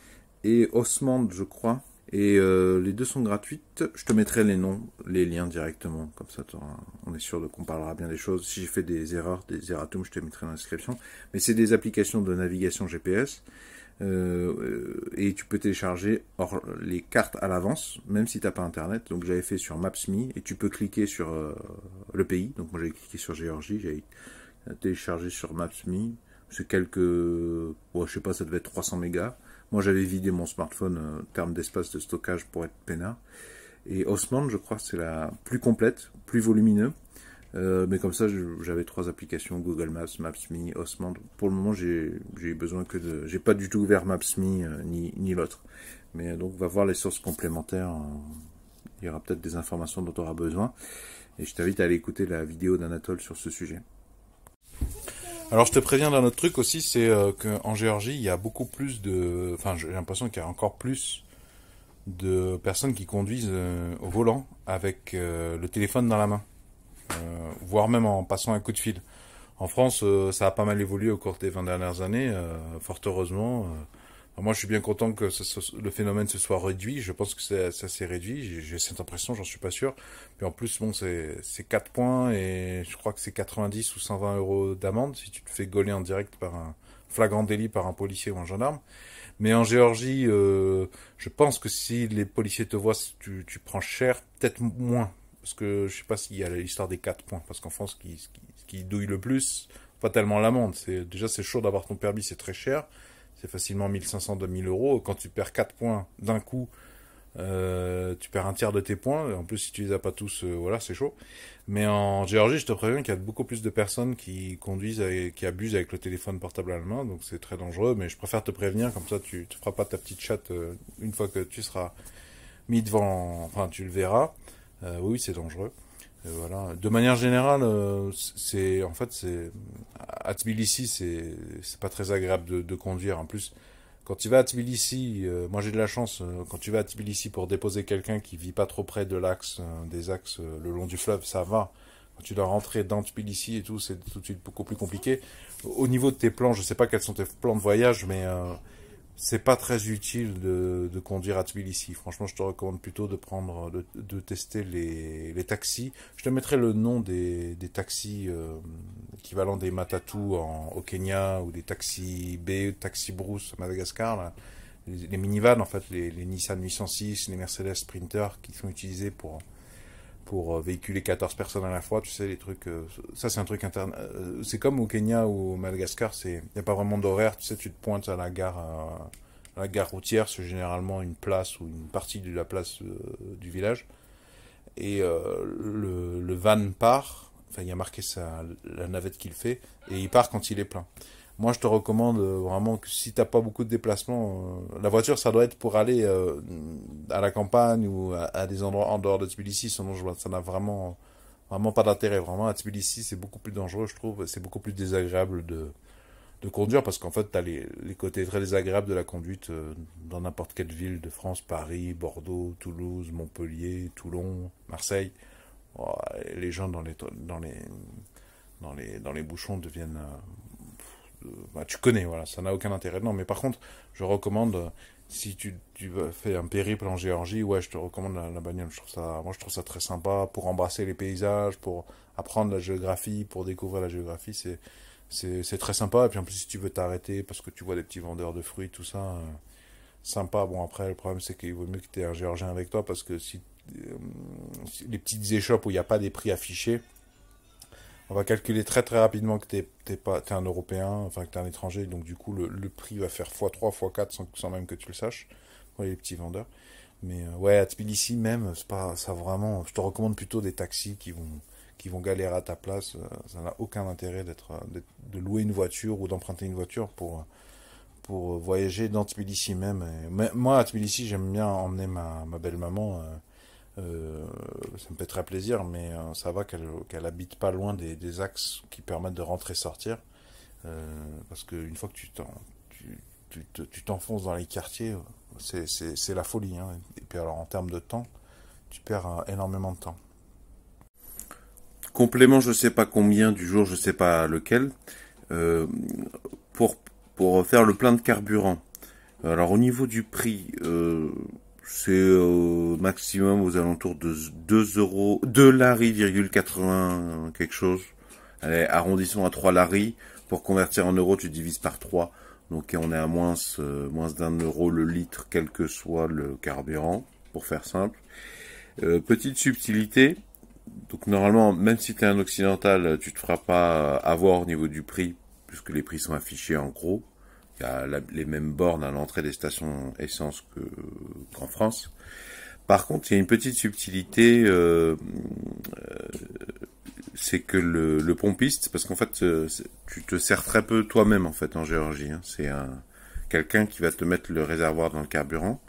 et Osmand je crois. Et les deux sont gratuites. Je te mettrai les noms, les liens directement. Comme ça, on est sûr qu'on parlera bien des choses. Si j'ai fait des erreurs, des erratums, je te mettrai dans la description. Mais c'est des applications de navigation GPS. Et tu peux télécharger les cartes à l'avance, même si tu n'as pas Internet. Donc j'avais fait sur Maps.me. Et tu peux cliquer sur le pays. Donc moi, j'ai cliqué sur Géorgie. J'ai téléchargé sur Maps.me. C'est je sais pas, ça devait être 300 mégas. Moi, j'avais vidé mon smartphone en termes d'espace de stockage pour être peinard. Et Osmand, je crois, c'est la plus complète, plus volumineux. Mais comme ça, j'avais 3 applications, Google Maps, Maps.me, Osmand. Pour le moment, j'ai besoin que de... J'ai pas du tout ouvert Maps.me ni l'autre. Mais donc, va voir les sources complémentaires. Il y aura peut-être des informations dont tu auras besoin. Et je t'invite à aller écouter la vidéo d'Anatole sur ce sujet. Alors je te préviens d'un autre truc aussi, c'est qu'en Géorgie, il y a beaucoup plus de... Enfin, j'ai l'impression qu'il y a encore plus de personnes qui conduisent au volant avec le téléphone dans la main. Voire même en passant un coup de fil. En France, ça a pas mal évolué au cours des 20 dernières années, fort heureusement. Moi, je suis bien content que le phénomène se soit réduit. Je pense que ça s'est réduit. J'ai cette impression, j'en suis pas sûr. Puis en plus, bon, c'est 4 points et je crois que c'est 90 ou 120 € d'amende si tu te fais gauler en direct par un flagrant délit par un policier ou un gendarme. Mais en Géorgie, je pense que si les policiers te voient, tu prends cher, peut-être moins. Parce que je sais pas s'il y a l'histoire des 4 points. Parce qu'en France, ce qui douille le plus, pas tellement l'amende. Déjà, c'est chaud d'avoir ton permis, c'est très cher. C'est facilement 1500 à 1000 €. Quand tu perds 4 points d'un coup, tu perds un tiers de tes points. En plus, si tu les as pas tous, voilà, c'est chaud. Mais en Géorgie, je te préviens qu'il y a beaucoup plus de personnes qui conduisent et qui abusent avec le téléphone portable à la main. Donc c'est très dangereux. Mais je préfère te prévenir, comme ça tu te feras pas ta petite chatte une fois que tu seras mis devant... Enfin, tu le verras. Oui, c'est dangereux. Voilà. De manière générale, à Tbilissi, c'est pas très agréable de conduire. En plus, quand tu vas à Tbilissi, moi j'ai de la chance, quand tu vas à Tbilissi pour déposer quelqu'un qui vit pas trop près de des axes le long du fleuve, ça va. Quand tu dois rentrer dans Tbilissi et tout, c'est tout de suite beaucoup plus compliqué. Au niveau de tes plans, je sais pas quels sont tes plans de voyage, mais c'est pas très utile de conduire à Tbilissi. Franchement, je te recommande plutôt de tester les taxis. Je te mettrai le nom des taxis équivalents des Matatu au Kenya ou des taxis B, taxis Brousse à Madagascar. Là. Les minivans, en fait, les Nissan 806, les Mercedes Sprinter qui sont utilisés pour véhiculer 14 personnes à la fois, tu sais, les trucs, ça c'est un truc interne, c'est comme au Kenya ou au Madagascar, il n'y a pas vraiment d'horaire, tu sais, tu te pointes à la gare routière, c'est généralement une place ou une partie de la place du village, et le van part, enfin il y a marqué la navette qu'il fait, et il part quand il est plein. Moi, je te recommande vraiment que si t'as pas beaucoup de déplacements, la voiture, ça doit être pour aller à la campagne ou à des endroits en dehors de Tbilissi. Sinon, ça n'a vraiment pas d'intérêt. Vraiment, à Tbilissi, c'est beaucoup plus dangereux, je trouve. C'est beaucoup plus désagréable de conduire parce qu'en fait, t'as les côtés très désagréables de la conduite dans n'importe quelle ville de France, Paris, Bordeaux, Toulouse, Montpellier, Toulon, Marseille. Oh, les gens dans les bouchons deviennent bah, tu connais, voilà, ça n'a aucun intérêt. Non, mais par contre, je recommande, si tu fais un périple en Géorgie, ouais, je te recommande la bagnole. Moi, je trouve ça très sympa pour embrasser les paysages, pour apprendre la géographie, pour découvrir la géographie. C'est très sympa. Et puis en plus, si tu veux t'arrêter parce que tu vois des petits vendeurs de fruits, tout ça, sympa. Bon, après, le problème, c'est qu'il vaut mieux que tu aies un Géorgien avec toi parce que si les petites échoppes où il n'y a pas des prix affichés, on va calculer très très rapidement que t'es un Européen, enfin que t'es un étranger, donc du coup le prix va faire x3, x4 sans même que tu le saches, pour les petits vendeurs. Mais ouais, à Tbilissi même, c'est pas ça vraiment. Je te recommande plutôt des taxis qui vont galérer à ta place. Ça n'a aucun intérêt de louer une voiture ou d'emprunter une voiture pour voyager dans Tbilissi même. Moi à Tbilissi, j'aime bien emmener ma belle maman. Ça me fait très plaisir, mais ça va qu'elle habite pas loin des axes qui permettent de rentrer et sortir. Parce qu'une fois que tu t'enfonces dans les quartiers, c'est la folie. Hein. Et puis alors en termes de temps, tu perds énormément de temps. Complément, je sais pas combien du jour, je sais pas lequel, euh, pour, pour faire le plein de carburant. Alors au niveau du prix, c'est au maximum aux alentours de 2 euros, 2 laris, 80 quelque chose. Allez, arrondissons à 3 laris. Pour convertir en euros, tu divises par 3. Donc on est à moins d'1 euro le litre, quel que soit le carburant, pour faire simple. Petite subtilité. Donc normalement, même si tu es un occidental, tu te feras pas avoir au niveau du prix, puisque les prix sont affichés en gros. Il y a les mêmes bornes à l'entrée des stations essence qu'en France. Par contre, il y a une petite subtilité, c'est que le pompiste, parce qu'en fait, tu te sers très peu toi-même en fait en Géorgie. Hein. C'est quelqu'un qui va te mettre le réservoir dans le carburant.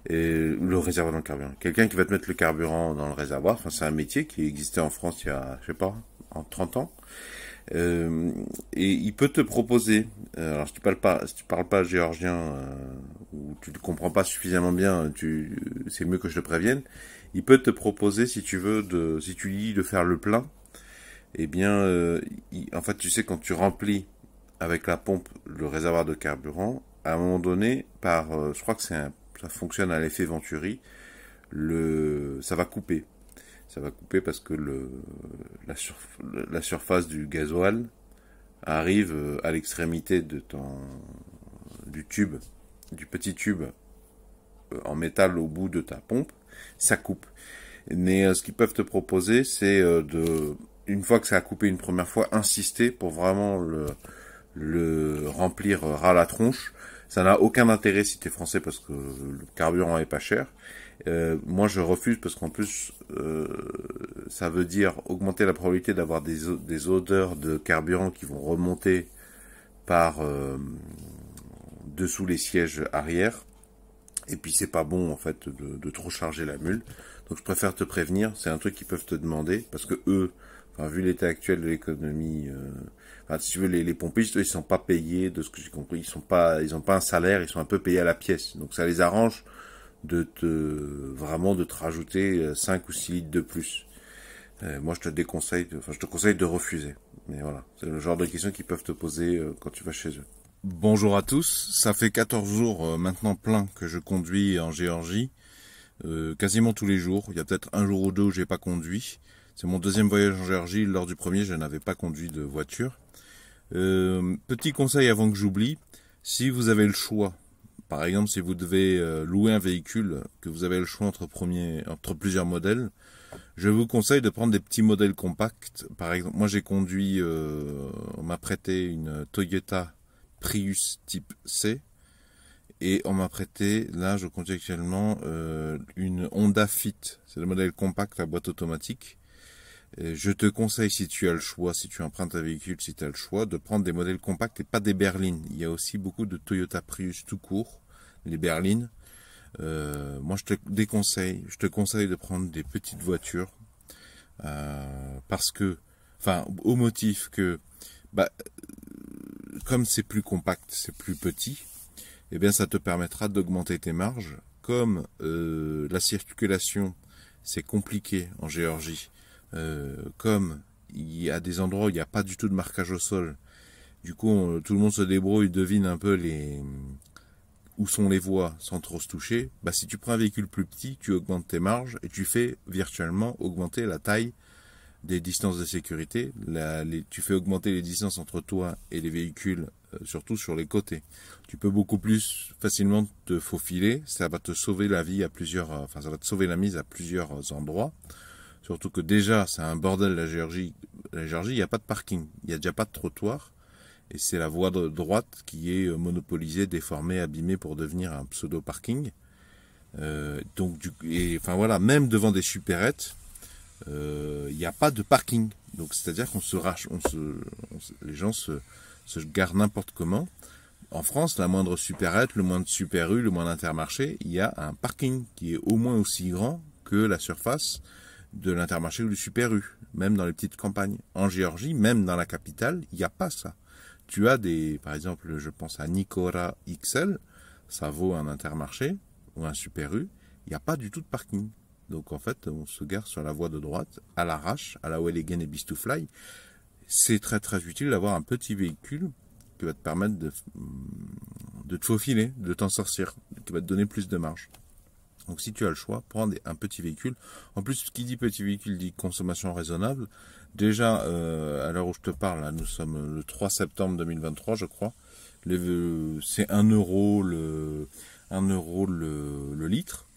Le réservoir dans le carburant. Quelqu'un qui va te mettre le carburant dans le réservoir. Enfin, c'est un métier qui existait en France il y a, je sais pas, en 30 ans. Et il peut te proposer, alors si tu parles pas géorgien ou tu ne comprends pas suffisamment bien, c'est mieux que je te prévienne. Il peut te proposer, si tu veux, si tu lui dis de faire le plein, eh bien, en fait, tu sais, quand tu remplis avec la pompe le réservoir de carburant, à un moment donné, je crois que ça fonctionne à l'effet Venturi, ça va couper. Ça va couper parce que la surface du gasoil arrive à l'extrémité du tube, du petit tube en métal au bout de ta pompe, ça coupe. Mais ce qu'ils peuvent te proposer, c'est une fois que ça a coupé une première fois, insister pour vraiment le remplir ras la tronche. Ça n'a aucun intérêt si tu es français parce que le carburant est pas cher. Moi, je refuse parce qu'en plus, ça veut dire augmenter la probabilité d'avoir des odeurs de carburant qui vont remonter par dessous les sièges arrière. Et puis, c'est pas bon, en fait, de trop charger la mule. Donc, je préfère te prévenir. C'est un truc qu'ils peuvent te demander parce que eux, enfin, vu l'état actuel de l'économie, enfin, si tu veux, les pompistes, eux, ils sont pas payés, de ce que j'ai compris. Ils ont pas un salaire, ils sont un peu payés à la pièce. Donc, ça les arrange vraiment de te rajouter 5 ou 6 litres de plus. Moi, je te conseille de refuser. Mais voilà, c'est le genre de questions qu'ils peuvent te poser quand tu vas chez eux. Bonjour à tous, ça fait 14 jours maintenant plein que je conduis en Géorgie, quasiment tous les jours. Il y a peut-être un jour ou deux où j'ai pas conduit. C'est mon deuxième voyage en Géorgie, lors du premier je n'avais pas conduit de voiture. Petit conseil avant que j'oublie, si vous avez le choix, par exemple si vous devez louer un véhicule, que vous avez le choix entre plusieurs modèles, je vous conseille de prendre des petits modèles compacts. Par exemple, moi j'ai conduit, on m'a prêté une Toyota Prius type C et on m'a prêté, là je conduis actuellement une Honda Fit, c'est le modèle compact à boîte automatique. Et je te conseille, si tu as le choix, si tu empruntes un véhicule, si tu as le choix, de prendre des modèles compacts et pas des berlines. Il y a aussi beaucoup de Toyota Prius tout court, les berlines. Moi je te conseille de prendre des petites voitures parce que, enfin, au motif que, comme c'est plus compact, c'est plus petit, eh bien ça te permettra d'augmenter tes marges. Comme la circulation c'est compliqué en Géorgie, comme il y a des endroits où il n'y a pas du tout de marquage au sol, du coup tout le monde se débrouille, devine un peu où sont les voies sans trop se toucher. Si tu prends un véhicule plus petit, tu augmentes tes marges et tu fais virtuellement augmenter la taille des distances de sécurité. Tu fais augmenter les distances entre toi et les véhicules, surtout sur les côtés. Tu peux beaucoup plus facilement te faufiler. Ça va te sauver la vie ça va te sauver la mise à plusieurs endroits. Surtout que déjà, c'est un bordel la Géorgie. La Géorgie, il n'y a pas de parking, il n'y a déjà pas de trottoir. Et c'est la voie de droite qui est monopolisée, déformée, abîmée pour devenir un pseudo-parking. Même devant des supérettes, il n'y a pas de parking. Donc c'est-à-dire les gens se garent n'importe comment. En France, la moindre supérette, le moindre Super U, le moindre Intermarché, il y a un parking qui est au moins aussi grand que la surface de l'Intermarché ou du Super U, même dans les petites campagnes. En Géorgie, même dans la capitale, il n'y a pas ça. Tu as par exemple, je pense à Nicora XL, ça vaut un Intermarché ou un Super U, il n'y a pas du tout de parking. Donc en fait, on se gare sur la voie de droite, à l'arrache, à la Wellegen et Bistufly. C'est très très utile d'avoir un petit véhicule qui va te permettre de te faufiler, de t'en sortir, qui va te donner plus de marge. Donc si tu as le choix, prends un petit véhicule. En plus, qui dit petit véhicule dit consommation raisonnable. Déjà, à l'heure où je te parle, là, nous sommes le 3 septembre 2023, je crois. C'est 1 euro le litre.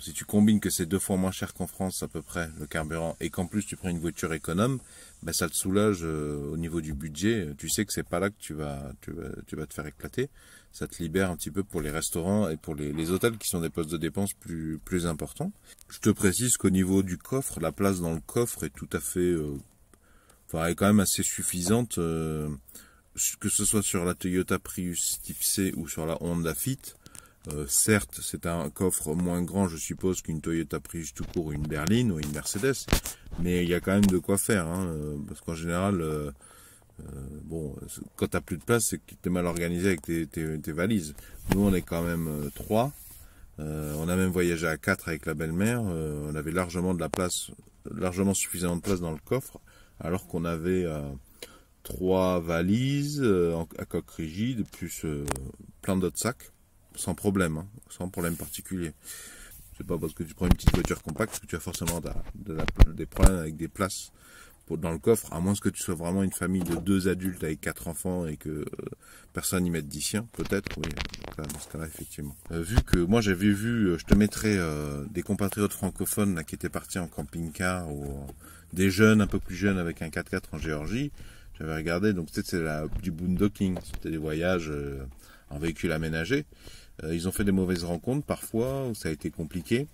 Si tu combines que c'est 2 fois moins cher qu'en France à peu près le carburant et qu'en plus tu prends une voiture économe, ça te soulage au niveau du budget. Tu sais que c'est pas là que tu vas te faire éclater. Ça te libère un petit peu pour les restaurants et pour les hôtels qui sont des postes de dépenses plus importants. Je te précise qu'au niveau du coffre, la place dans le coffre est tout à fait, est quand même assez suffisante, que ce soit sur la Toyota Prius Type C ou sur la Honda Fit. Certes, c'est un coffre moins grand, je suppose, qu'une Toyota Prius tout court, ou une berline ou une Mercedes, mais il y a quand même de quoi faire, parce qu'en général, quand t'as plus de place, c'est que tu es mal organisé avec tes valises. Nous, on est quand même 3. On a même voyagé à 4 avec la belle-mère. On avait largement suffisamment de place dans le coffre, alors qu'on avait 3 valises à coque rigide, plus plein d'autres sacs. Sans problème particulier. C'est pas parce que tu prends une petite voiture compacte que tu as forcément des problèmes avec des places dans le coffre, à moins que tu sois vraiment une famille de 2 adultes avec 4 enfants et que personne n'y mette 10 chiens, peut-être, oui, dans ce cas-là, effectivement. Vu que moi j'avais vu, je te mettrai des compatriotes francophones là, qui étaient partis en camping-car, ou des jeunes, un peu plus jeunes, avec un 4x4 en Géorgie. J'avais regardé, donc peut-être c'est du boondocking, c'était des voyages en véhicule aménagé. Ils ont fait des mauvaises rencontres parfois, où ça a été compliqué.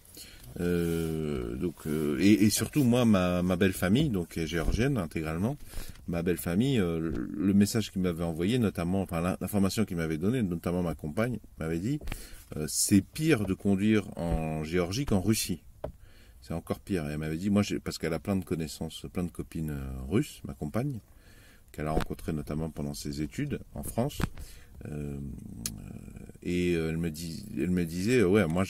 Et surtout moi, ma belle famille, donc est géorgienne intégralement, ma belle famille, le message qu'il m'avait envoyé, notamment, l'information qu'il m'avait donnée, notamment ma compagne, m'avait dit, c'est pire de conduire en Géorgie qu'en Russie. C'est encore pire. Et elle m'avait dit, parce qu'elle a plein de connaissances, plein de copines russes, ma compagne, qu'elle a rencontrées notamment pendant ses études en France. Et elle me disait, ouais, moi,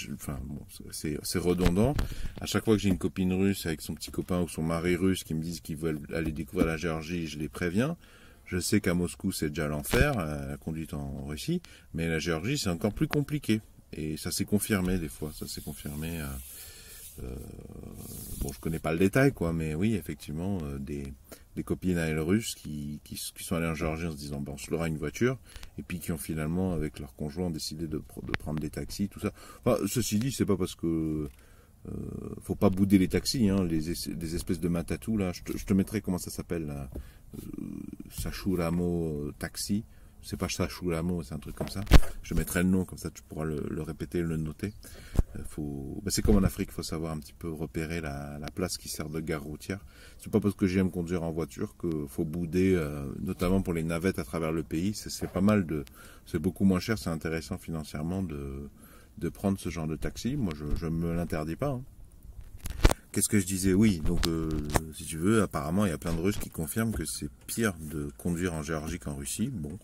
c'est redondant. À chaque fois que j'ai une copine russe avec son petit copain ou son mari russe qui me disent qu'ils veulent aller découvrir la Géorgie, je les préviens. Je sais qu'à Moscou, c'est déjà l'enfer, la conduite en Russie, mais la Géorgie, c'est encore plus compliqué. Et ça s'est confirmé des fois, ça s'est confirmé. Bon, je connais pas le détail, quoi, mais oui, effectivement, des copines à elles russes qui sont allées en Géorgie en se disant, ben, on se louera une voiture, et puis qui ont finalement, avec leur conjoint, décidé de prendre des taxis, tout ça. Enfin, ceci dit, c'est pas parce que faut pas bouder les taxis, hein, des espèces de matatous, là. Je te mettrai comment ça s'appelle, là. Sashuramo taxi. C'est pas Sashuramo, c'est un truc comme ça. Je mettrai le nom, comme ça tu pourras le répéter, le noter. C'est comme en Afrique, il faut savoir un petit peu repérer la place qui sert de gare routière. C'est pas parce que j'aime conduire en voiture qu'il faut bouder, notamment pour les navettes à travers le pays. C'est pas mal c'est beaucoup moins cher, c'est intéressant financièrement de prendre ce genre de taxi. Moi, je me l'interdis pas, hein. Qu'est-ce que je disais? Oui, donc si tu veux, apparemment il y a plein de Russes qui confirment que c'est pire de conduire en Géorgie qu'en Russie. Bon,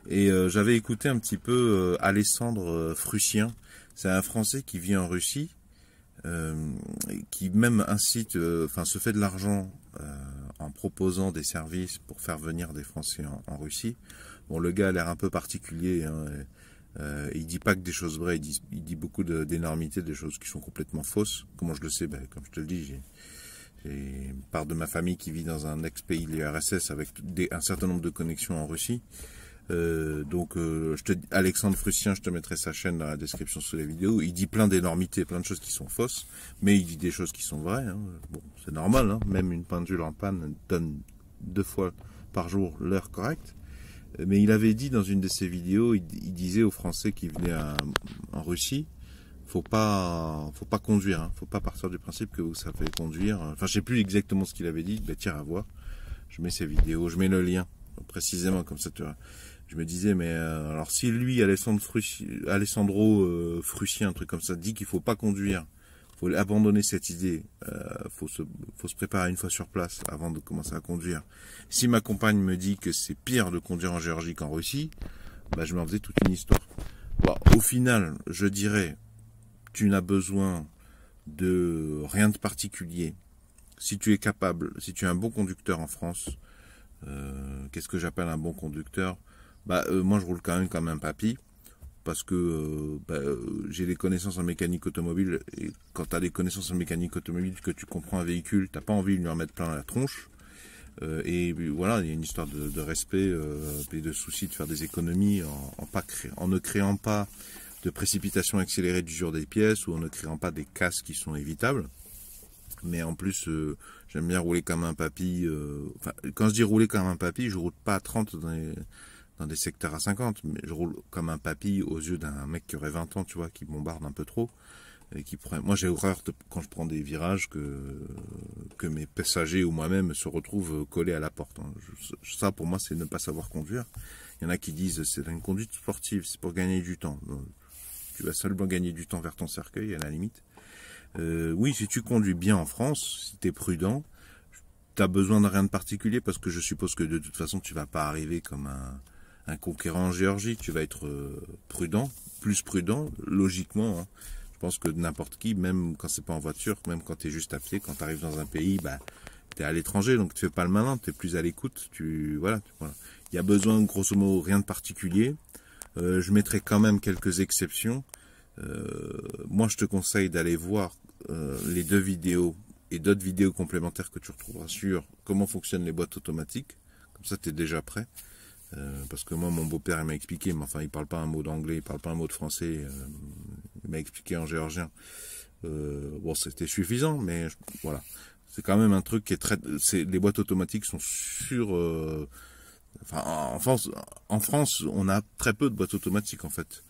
et j'avais écouté un petit peu Alexandre Frussien. C'est un Français qui vit en Russie, qui même incite, se fait de l'argent en proposant des services pour faire venir des Français en Russie. Bon, le gars a l'air un peu particulier, hein. Il dit pas que des choses vraies, il dit beaucoup d'énormités, des choses qui sont complètement fausses. Comment je le sais? Comme je te le dis, j'ai part de ma famille qui vit dans un ex-pays de l'URSS avec un certain nombre de connexions en Russie. Alexandre Frussien, je te mettrai sa chaîne dans la description sous la vidéo. Il dit plein d'énormités, plein de choses qui sont fausses, mais il dit des choses qui sont vraies, hein. Bon, c'est normal, hein. Même une pendule en panne donne 2 fois par jour l'heure correcte. Mais il avait dit dans une de ses vidéos, il disait aux Français qui venaient en Russie, faut pas conduire, hein, faut pas partir du principe que vous savez conduire. Enfin, je sais plus exactement ce qu'il avait dit, tiens à voir. Je mets ses vidéos, je mets le lien précisément comme ça. Je me disais, mais alors si lui, Alessandro Frussien, un truc comme ça, dit qu'il faut pas conduire, faut abandonner cette idée, faut se préparer une fois sur place avant de commencer à conduire. Si ma compagne me dit que c'est pire de conduire en Géorgie qu'en Russie, je m'en faisais toute une histoire. Bon, au final, je dirais, tu n'as besoin de rien de particulier. Si tu es capable, si tu es un bon conducteur en France, qu'est-ce que j'appelle un bon conducteur? Moi je roule quand même comme un papy. Parce que j'ai des connaissances en mécanique automobile, et quand tu as des connaissances en mécanique automobile, que tu comprends un véhicule, t'as pas envie de lui en mettre plein la tronche. Et voilà, il y a une histoire de respect et de souci de faire des économies en ne créant pas de précipitation accélérée d'usure des pièces ou en ne créant pas des casses qui sont évitables. Mais en plus, j'aime bien rouler comme un papy. Quand je dis rouler comme un papy, je roule pas à 30 dans des secteurs à 50, mais je roule comme un papy aux yeux d'un mec qui aurait 20 ans, tu vois, qui bombarde un peu trop. Et moi, j'ai horreur quand je prends des virages que mes passagers ou moi-même se retrouvent collés à la porte, hein. Ça, pour moi, c'est ne pas savoir conduire. Il y en a qui disent c'est une conduite sportive, c'est pour gagner du temps. Donc, tu vas seulement gagner du temps vers ton cercueil, à la limite. Oui, si tu conduis bien en France, si tu es prudent, tu as besoin de rien de particulier parce que je suppose que de toute façon, tu vas pas arriver comme un conquérant en Géorgie, tu vas être prudent, plus prudent, logiquement, hein. Je pense que n'importe qui, même quand c'est pas en voiture, même quand tu es juste à pied, quand tu arrives dans un pays, tu es à l'étranger, donc tu fais pas le malin, tu es plus à l'écoute, voilà. Il y a besoin, grosso modo, rien de particulier. Je mettrai quand même quelques exceptions. Moi, je te conseille d'aller voir les 2 vidéos et d'autres vidéos complémentaires que tu retrouveras sur comment fonctionnent les boîtes automatiques. Comme ça, tu es déjà prêt. Parce que moi, mon beau-père, il m'a expliqué, mais enfin, il parle pas un mot d'anglais, il parle pas un mot de français, il m'a expliqué en géorgien. Bon, c'était suffisant, mais voilà. C'est quand même un truc qui est les boîtes automatiques sont en France, on a très peu de boîtes automatiques, en fait.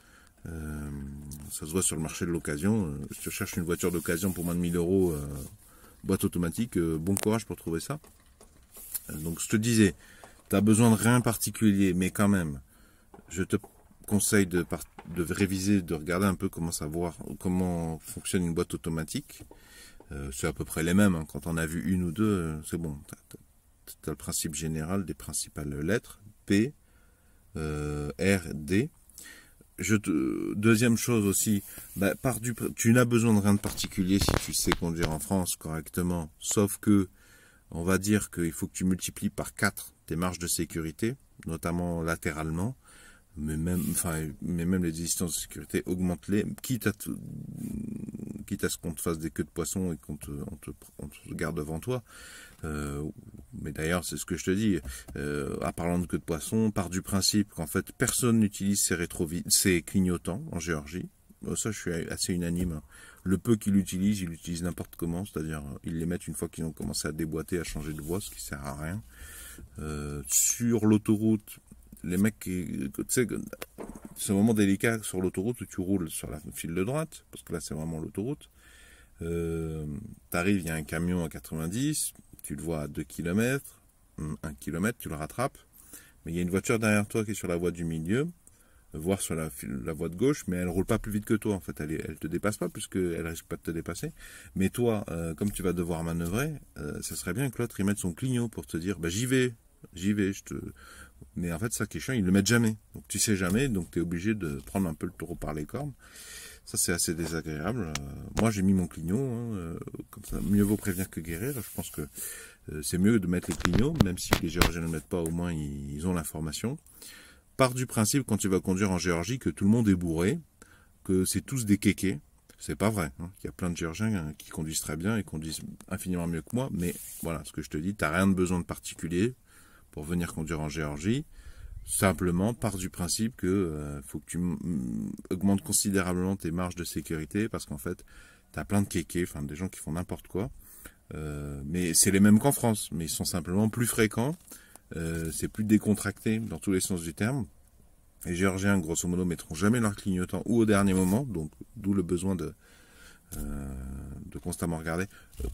Ça se voit sur le marché de l'occasion. Si tu cherches une voiture d'occasion pour moins de 1000 €, boîte automatique, bon courage pour trouver ça. Donc, je te disais, tu as besoin de rien particulier, mais quand même, je te conseille de réviser, de regarder un peu comment fonctionne une boîte automatique. C'est à peu près les mêmes, hein. Quand on a vu une ou deux, c'est bon. Tu as le principe général des principales lettres, P, R, D. Deuxième chose aussi, tu n'as besoin de rien de particulier si tu sais conduire en France correctement, sauf que on va dire qu'il faut que tu multiplies par 4 tes marges de sécurité, notamment latéralement, mais même les distances de sécurité, augmente-les, quitte à ce qu'on te fasse des queues de poisson et qu'on te garde devant toi. Mais d'ailleurs, c'est ce que je te dis, en parlant de queue de poisson, part du principe qu'en fait, personne n'utilise ces clignotants en Géorgie. Ça, je suis assez unanime. Le peu qu'ils l'utilisent, ils l'utilisent n'importe comment, c'est-à-dire ils les mettent une fois qu'ils ont commencé à déboîter, à changer de voie, ce qui sert à rien. Sur l'autoroute, les mecs tu sais, c'est un moment délicat sur l'autoroute où tu roules sur la file de droite, parce que là c'est vraiment l'autoroute. T'arrives, il y a un camion à 90, tu le vois à 2 km, 1 km, tu le rattrapes, mais il y a une voiture derrière toi qui est sur la voie du milieu, voire sur la voie de gauche, mais elle roule pas plus vite que toi en fait, elle te dépasse pas puisqu'elle risque pas de te dépasser. Mais toi, comme tu vas devoir manœuvrer, ça serait bien que l'autre il mette son clignot pour te dire, bah j'y vais, mais en fait ça qui est chiant, ils le mettent jamais. Donc tu sais jamais, donc tu es obligé de prendre un peu le taureau par les cornes. Ça c'est assez désagréable. Moi j'ai mis mon clignot, comme ça, mieux vaut prévenir que guérir. Je pense que c'est mieux de mettre les clignots, même si les Géorgiens ne le mettent pas, au moins ils ont l'information. Part du principe quand tu vas conduire en Géorgie que tout le monde est bourré, que c'est tous des kékés. C'est pas vrai. Il y a plein de Géorgiens qui conduisent très bien et conduisent infiniment mieux que moi, mais voilà, ce que je te dis, t'as rien de besoin de particulier pour venir conduire en Géorgie. Simplement, part du principe que faut que tu augmentes considérablement tes marges de sécurité, parce qu'en fait, t'as plein de kékés, enfin des gens qui font n'importe quoi. Mais c'est les mêmes qu'en France, mais ils sont simplement plus fréquents. C'est plus décontracté dans tous les sens du terme. Les Géorgiens, grosso modo, mettront jamais leur clignotant ou au dernier moment, donc d'où le besoin de constamment regarder.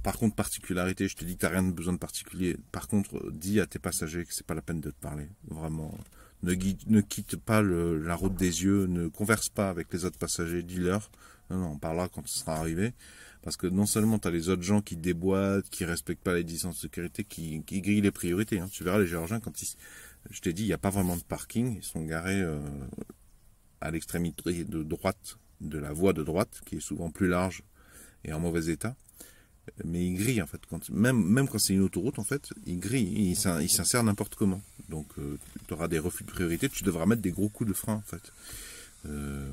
Par contre, particularité, je te dis que tu n'as rien de besoin de particulier. Par contre, dis à tes passagers que c'est pas la peine de te parler. Vraiment, ne quitte pas la route des yeux, ne converse pas avec les autres passagers, dis-leur. Non, on parlera quand ce sera arrivé. Parce que non seulement tu as les autres gens qui déboîtent, qui respectent pas les distances de sécurité, qui grillent les priorités. Tu verras les Géorgiens, je t'ai dit, il n'y a pas vraiment de parking. Ils sont garés à l'extrémité de droite de la voie de droite, qui est souvent plus large et en mauvais état. Mais ils grillent, en fait. Même quand c'est une autoroute, en fait, ils grillent. Ils s'insèrent n'importe comment. Donc, tu auras des refus de priorité. Tu devras mettre des gros coups de frein, en fait.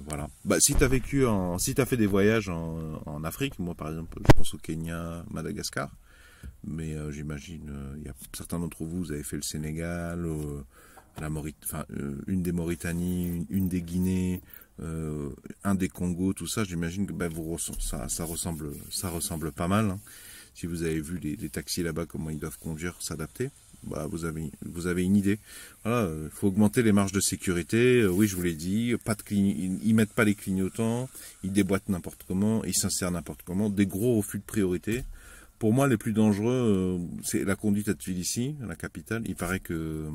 Voilà. Bah, si t'as fait des voyages en Afrique, moi par exemple, je pense au Kenya, Madagascar, mais j'imagine, il y a certains d'entre vous, vous avez fait le Sénégal, une des Mauritanie, une des Guinée, un des Congo, tout ça, j'imagine que ça ressemble pas mal. Hein. Si vous avez vu les taxis là-bas, comment ils doivent conduire, s'adapter. Bah, vous avez une idée. Voilà, faut augmenter les marges de sécurité. Oui, je vous l'ai dit, ils mettent pas les clignotants, ils déboîtent n'importe comment, ils s'insèrent n'importe comment, des gros refus de priorité. Pour moi, les plus dangereux, c'est la conduite à Tbilissi, la capitale. Il paraît que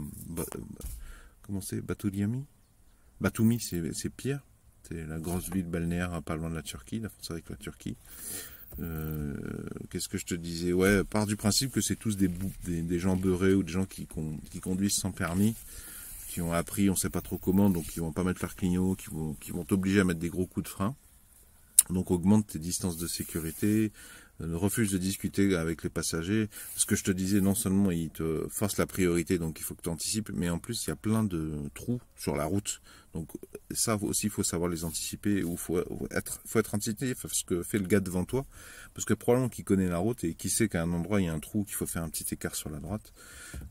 comment c'est, Batumi, c'est pire. C'est la grosse ville balnéaire pas loin de la Turquie, la frontière avec la Turquie. Qu'est-ce que je te disais? Ouais, part du principe que c'est tous des gens beurrés ou des gens qui conduisent sans permis, qui ont appris, on sait pas trop comment, donc qui vont pas mettre leur clignot, qui vont t'obliger à mettre des gros coups de frein. Donc augmente tes distances de sécurité, refuse de discuter avec les passagers. Ce que je te disais, non seulement ils te forcent la priorité, donc il faut que tu anticipes, mais en plus il y a plein de trous sur la route. Donc ça aussi, il faut savoir les anticiper, ou faut être anticipatif ce que fait le gars devant toi, parce que probablement qu'il connaît la route et qu'il sait qu'à un endroit il y a un trou, qu'il faut faire un petit écart sur la droite.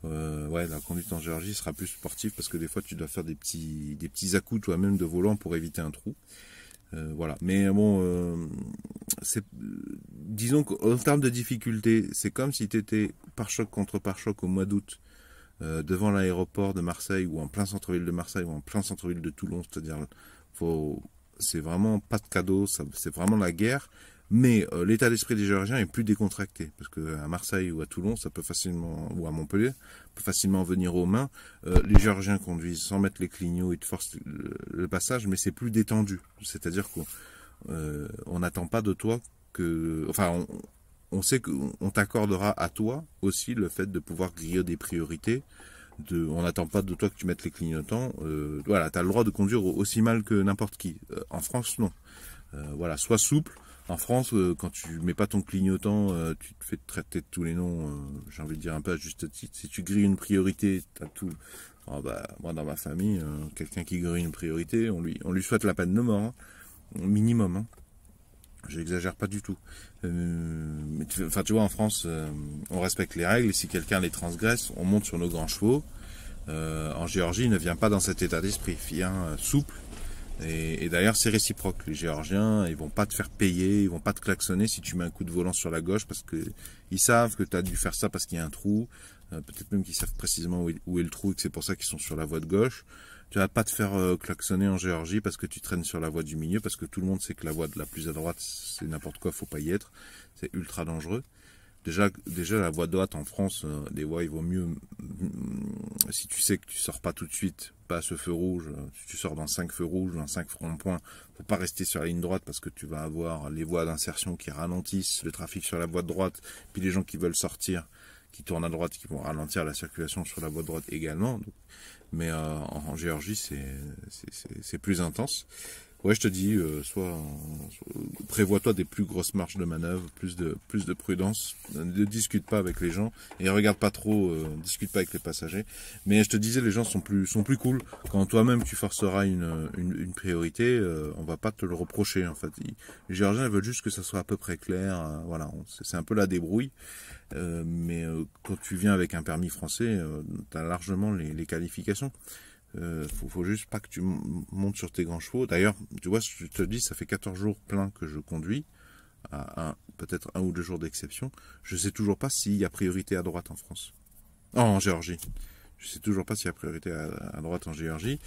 Ouais, la conduite en Géorgie sera plus sportive, parce que des fois tu dois faire des petits à-coups toi-même de volant pour éviter un trou. Voilà, mais bon, disons qu'en termes de difficulté, c'est comme si tu étais pare-choc contre pare-choc au mois d'août devant l'aéroport de Marseille, ou en plein centre-ville de Marseille, ou en plein centre-ville de Toulon. C'est-à-dire, c'est vraiment pas de cadeau, c'est vraiment la guerre. Mais l'état d'esprit des Géorgiens est plus décontracté, parce que à Marseille ou à Toulon, ça peut facilement, ou à Montpellier, peut facilement venir aux mains. Les Géorgiens conduisent sans mettre les clignots, ils te forcent le passage, mais c'est plus détendu. C'est-à-dire qu'on n'attend pas de toi que, enfin, on sait qu'on t'accordera à toi aussi le fait de pouvoir griller des priorités. On n'attend pas de toi que tu mettes les clignotants. Voilà, tu as le droit de conduire aussi mal que n'importe qui. En France, non. Voilà, sois souple. En France, quand tu mets pas ton clignotant, tu te fais traiter de tous les noms, j'ai envie de dire un peu à juste titre. Si tu grilles une priorité, t'as tout. Oh bah, moi, dans ma famille, quelqu'un qui grille une priorité, on lui souhaite la peine de mort, hein, minimum. Hein. J'exagère pas du tout. Mais tu vois, en France, on respecte les règles, et si quelqu'un les transgresse, on monte sur nos grands chevaux. En Géorgie, il ne vient pas dans cet état d'esprit. Il vient souple. Et d'ailleurs, c'est réciproque. Les Géorgiens, ils vont pas te faire payer, ils vont pas te klaxonner si tu mets un coup de volant sur la gauche, parce que ils savent que tu as dû faire ça parce qu'il y a un trou. Peut-être même qu'ils savent précisément où est le trou et que c'est pour ça qu'ils sont sur la voie de gauche. Tu vas pas te faire klaxonner en Géorgie parce que tu traînes sur la voie du milieu, parce que tout le monde sait que la voie de la plus à droite, c'est n'importe quoi, faut pas y être. C'est ultra dangereux. Déjà la voie de droite en France, des voies, il vaut mieux, si tu sais que tu sors pas tout de suite, pas à ce feu rouge, si tu sors dans 5 feux rouges, dans 5 ronds-points, faut pas rester sur la ligne droite parce que tu vas avoir les voies d'insertion qui ralentissent le trafic sur la voie de droite, puis les gens qui veulent sortir, qui tournent à droite, qui vont ralentir la circulation sur la voie de droite également. Donc, mais en Géorgie, c'est plus intense. Ouais, je te dis, prévois-toi des plus grosses marges de manœuvre, plus de prudence. Ne discute pas avec les gens et regarde pas trop, discute pas avec les passagers. Mais je te disais, les gens sont plus cool. Quand toi-même tu forceras une priorité, on va pas te le reprocher en fait. Les Géorgiens ils veulent juste que ça soit à peu près clair. Voilà, c'est un peu la débrouille. Mais quand tu viens avec un permis français, tu as largement les qualifications. Faut juste pas que tu montes sur tes grands chevaux. D'ailleurs, tu vois, je te dis, ça fait 14 jours plein que je conduis, peut-être 1 ou 2 jours d'exception. Je sais toujours pas s'il y a priorité à droite en France. Oh, en Géorgie. Je sais toujours pas s'il y a priorité à droite en Géorgie.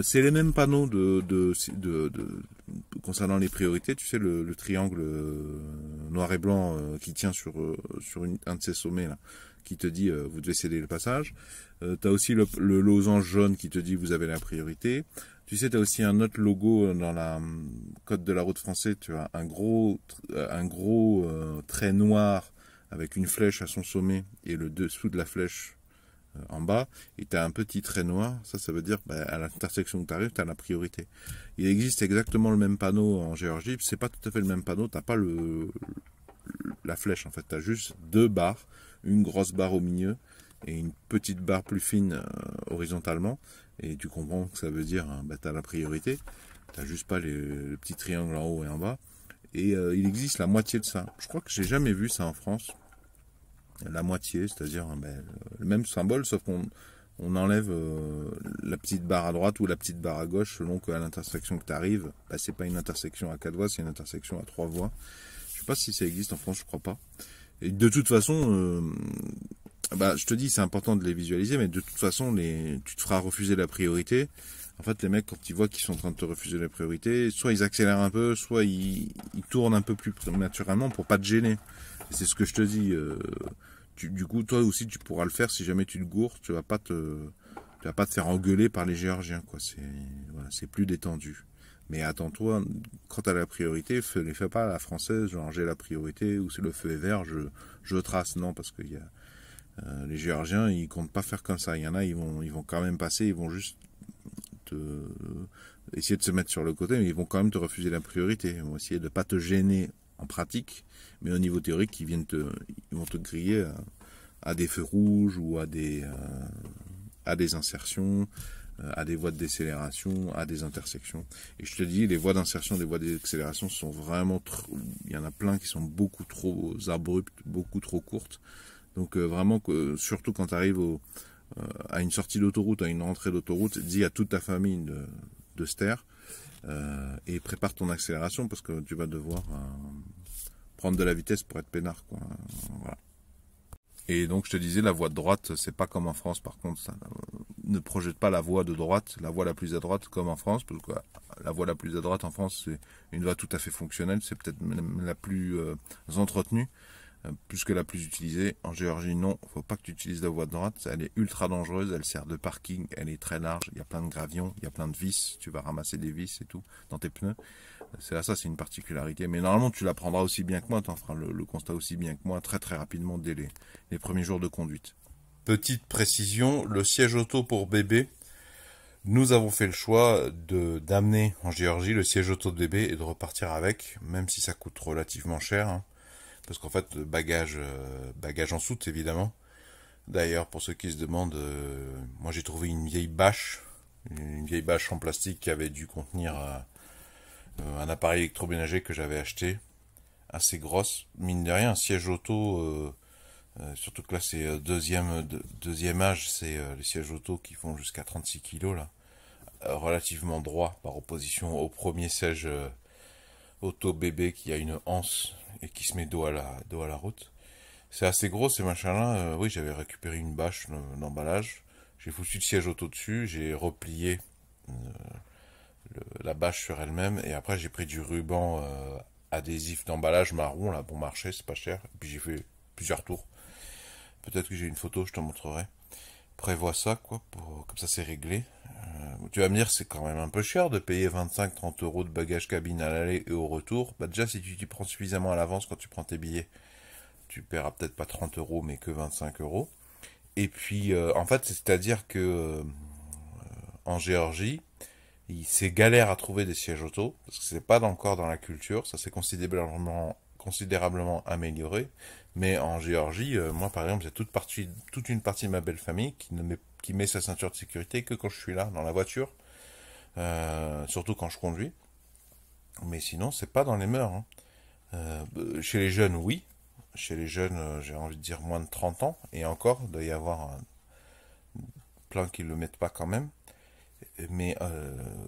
C'est les mêmes panneaux concernant les priorités. Tu sais, le triangle noir et blanc qui tient sur un de ces sommets là, qui te dit vous devez céder le passage. Tu as aussi le losange jaune qui te dit vous avez la priorité. Tu sais, tu as aussi un autre logo dans la code de la route français. Tu as un gros trait noir avec une flèche à son sommet et le dessous de la flèche en bas, et tu as un petit trait noir, ça veut dire à l'intersection où tu arrives, tu as la priorité. Il existe exactement le même panneau en Géorgie, c'est pas tout à fait le même panneau, tu n'as pas la flèche en fait, tu as juste 2 barres, une grosse barre au milieu et une petite barre plus fine horizontalement, et tu comprends que ça veut dire tu as la priorité, tu n'as juste pas le petit triangle en haut et en bas, et il existe la moitié de ça. Je crois que j'ai jamais vu ça en France. La moitié, c'est-à-dire le même symbole, sauf qu'on enlève la petite barre à droite ou la petite barre à gauche selon qu'à l'intersection que tu arrives, c'est pas une intersection à 4 voies, c'est une intersection à 3 voies. Je sais pas si ça existe en France, je crois pas. Et de toute façon, je te dis, c'est important de les visualiser, mais de toute façon, tu te feras refuser la priorité. En fait, les mecs, quand ils voient qu'ils sont en train de te refuser la priorité, soit ils accélèrent un peu, soit ils tournent un peu plus naturellement pour pas te gêner. Et c'est ce que je te dis. Du coup, toi aussi, tu pourras le faire si jamais tu te gourres. Tu vas pas te faire engueuler par les Géorgiens, quoi. C'est plus détendu. Mais attends-toi, quand tu as la priorité, ne fais pas à la française, genre j'ai la priorité, ou si le feu est vert, je trace. Non, parce que les Géorgiens, ils comptent pas faire comme ça. Il y en a, ils vont quand même passer, ils vont juste essayer de se mettre sur le côté, mais ils vont quand même te refuser la priorité. Ils vont essayer de pas te gêner en pratique, mais au niveau théorique, ils vont te griller à des feux rouges ou à des insertions, à des voies de décélération, à des intersections. Et je te dis, les voies d'insertion, les voies d'accélération sont vraiment il y en a plein qui sont beaucoup trop abruptes, beaucoup trop courtes. Donc vraiment, surtout quand tu arrives à une sortie d'autoroute, à une entrée d'autoroute, dis à toute ta famille de se taire et prépare ton accélération parce que tu vas devoir prendre de la vitesse pour être peinard, quoi. Voilà. Et donc je te disais, la voie de droite, c'est pas comme en France, par contre, ça ne projette pas la voie de droite, la voie la plus à droite comme en France, parce que la voie la plus à droite en France, c'est une voie tout à fait fonctionnelle, c'est peut-être même la plus entretenue, plus que la plus utilisée. En Géorgie, non, faut pas que tu utilises la voie de droite, elle est ultra dangereuse, elle sert de parking, elle est très large, il y a plein de gravions, il y a plein de vis, tu vas ramasser des vis et tout dans tes pneus. Ça, c'est une particularité. Mais normalement, tu l'apprendras aussi bien que moi, tu en feras le constat aussi bien que moi, très très rapidement dès les premiers jours de conduite. Petite précision, le siège auto pour bébé, Nous avons fait le choix d'amener en Géorgie le siège auto de bébé et de repartir avec, même si ça coûte relativement cher, hein, parce qu'en fait, bagage en soute évidemment. D'ailleurs, pour ceux qui se demandent, moi j'ai trouvé une vieille bâche en plastique qui avait dû contenir un appareil électroménager que j'avais acheté, assez grosse, mine de rien, un siège auto, surtout que là c'est deuxième âge, c'est les sièges auto qui font jusqu'à 36 kilos là, relativement droit par opposition au premier siège auto bébé qui a une anse et qui se met dos à la route. C'est assez gros ces machins-là. Oui, j'avais récupéré une bâche d'emballage. J'ai foutu le siège auto dessus. J'ai replié la bâche sur elle-même. Et après, j'ai pris du ruban adhésif d'emballage marron, là, bon marché, c'est pas cher. Et puis j'ai fait plusieurs tours. Peut-être que j'ai une photo, je te montrerai. Prévois ça, quoi, comme ça c'est réglé. Tu vas me dire, c'est quand même un peu cher de payer 25-30 euros de bagage cabine à l'aller et au retour. Bah déjà, si tu t'y prends suffisamment à l'avance quand tu prends tes billets, tu paieras peut-être pas 30 euros, mais que 25 euros. Et puis, en fait, c'est-à-dire que en Géorgie, c'est galère à trouver des sièges auto, parce que c'est pas encore dans la culture, ça s'est considérablement amélioré. Mais en Géorgie, moi par exemple, j'ai toute une partie de ma belle famille qui met sa ceinture de sécurité que quand je suis là, dans la voiture, surtout quand je conduis. Mais sinon, c'est pas dans les mœurs, hein. Chez les jeunes, oui. Chez les jeunes, j'ai envie de dire moins de 30 ans. Et encore, il doit y avoir plein qui ne le mettent pas quand même. Mais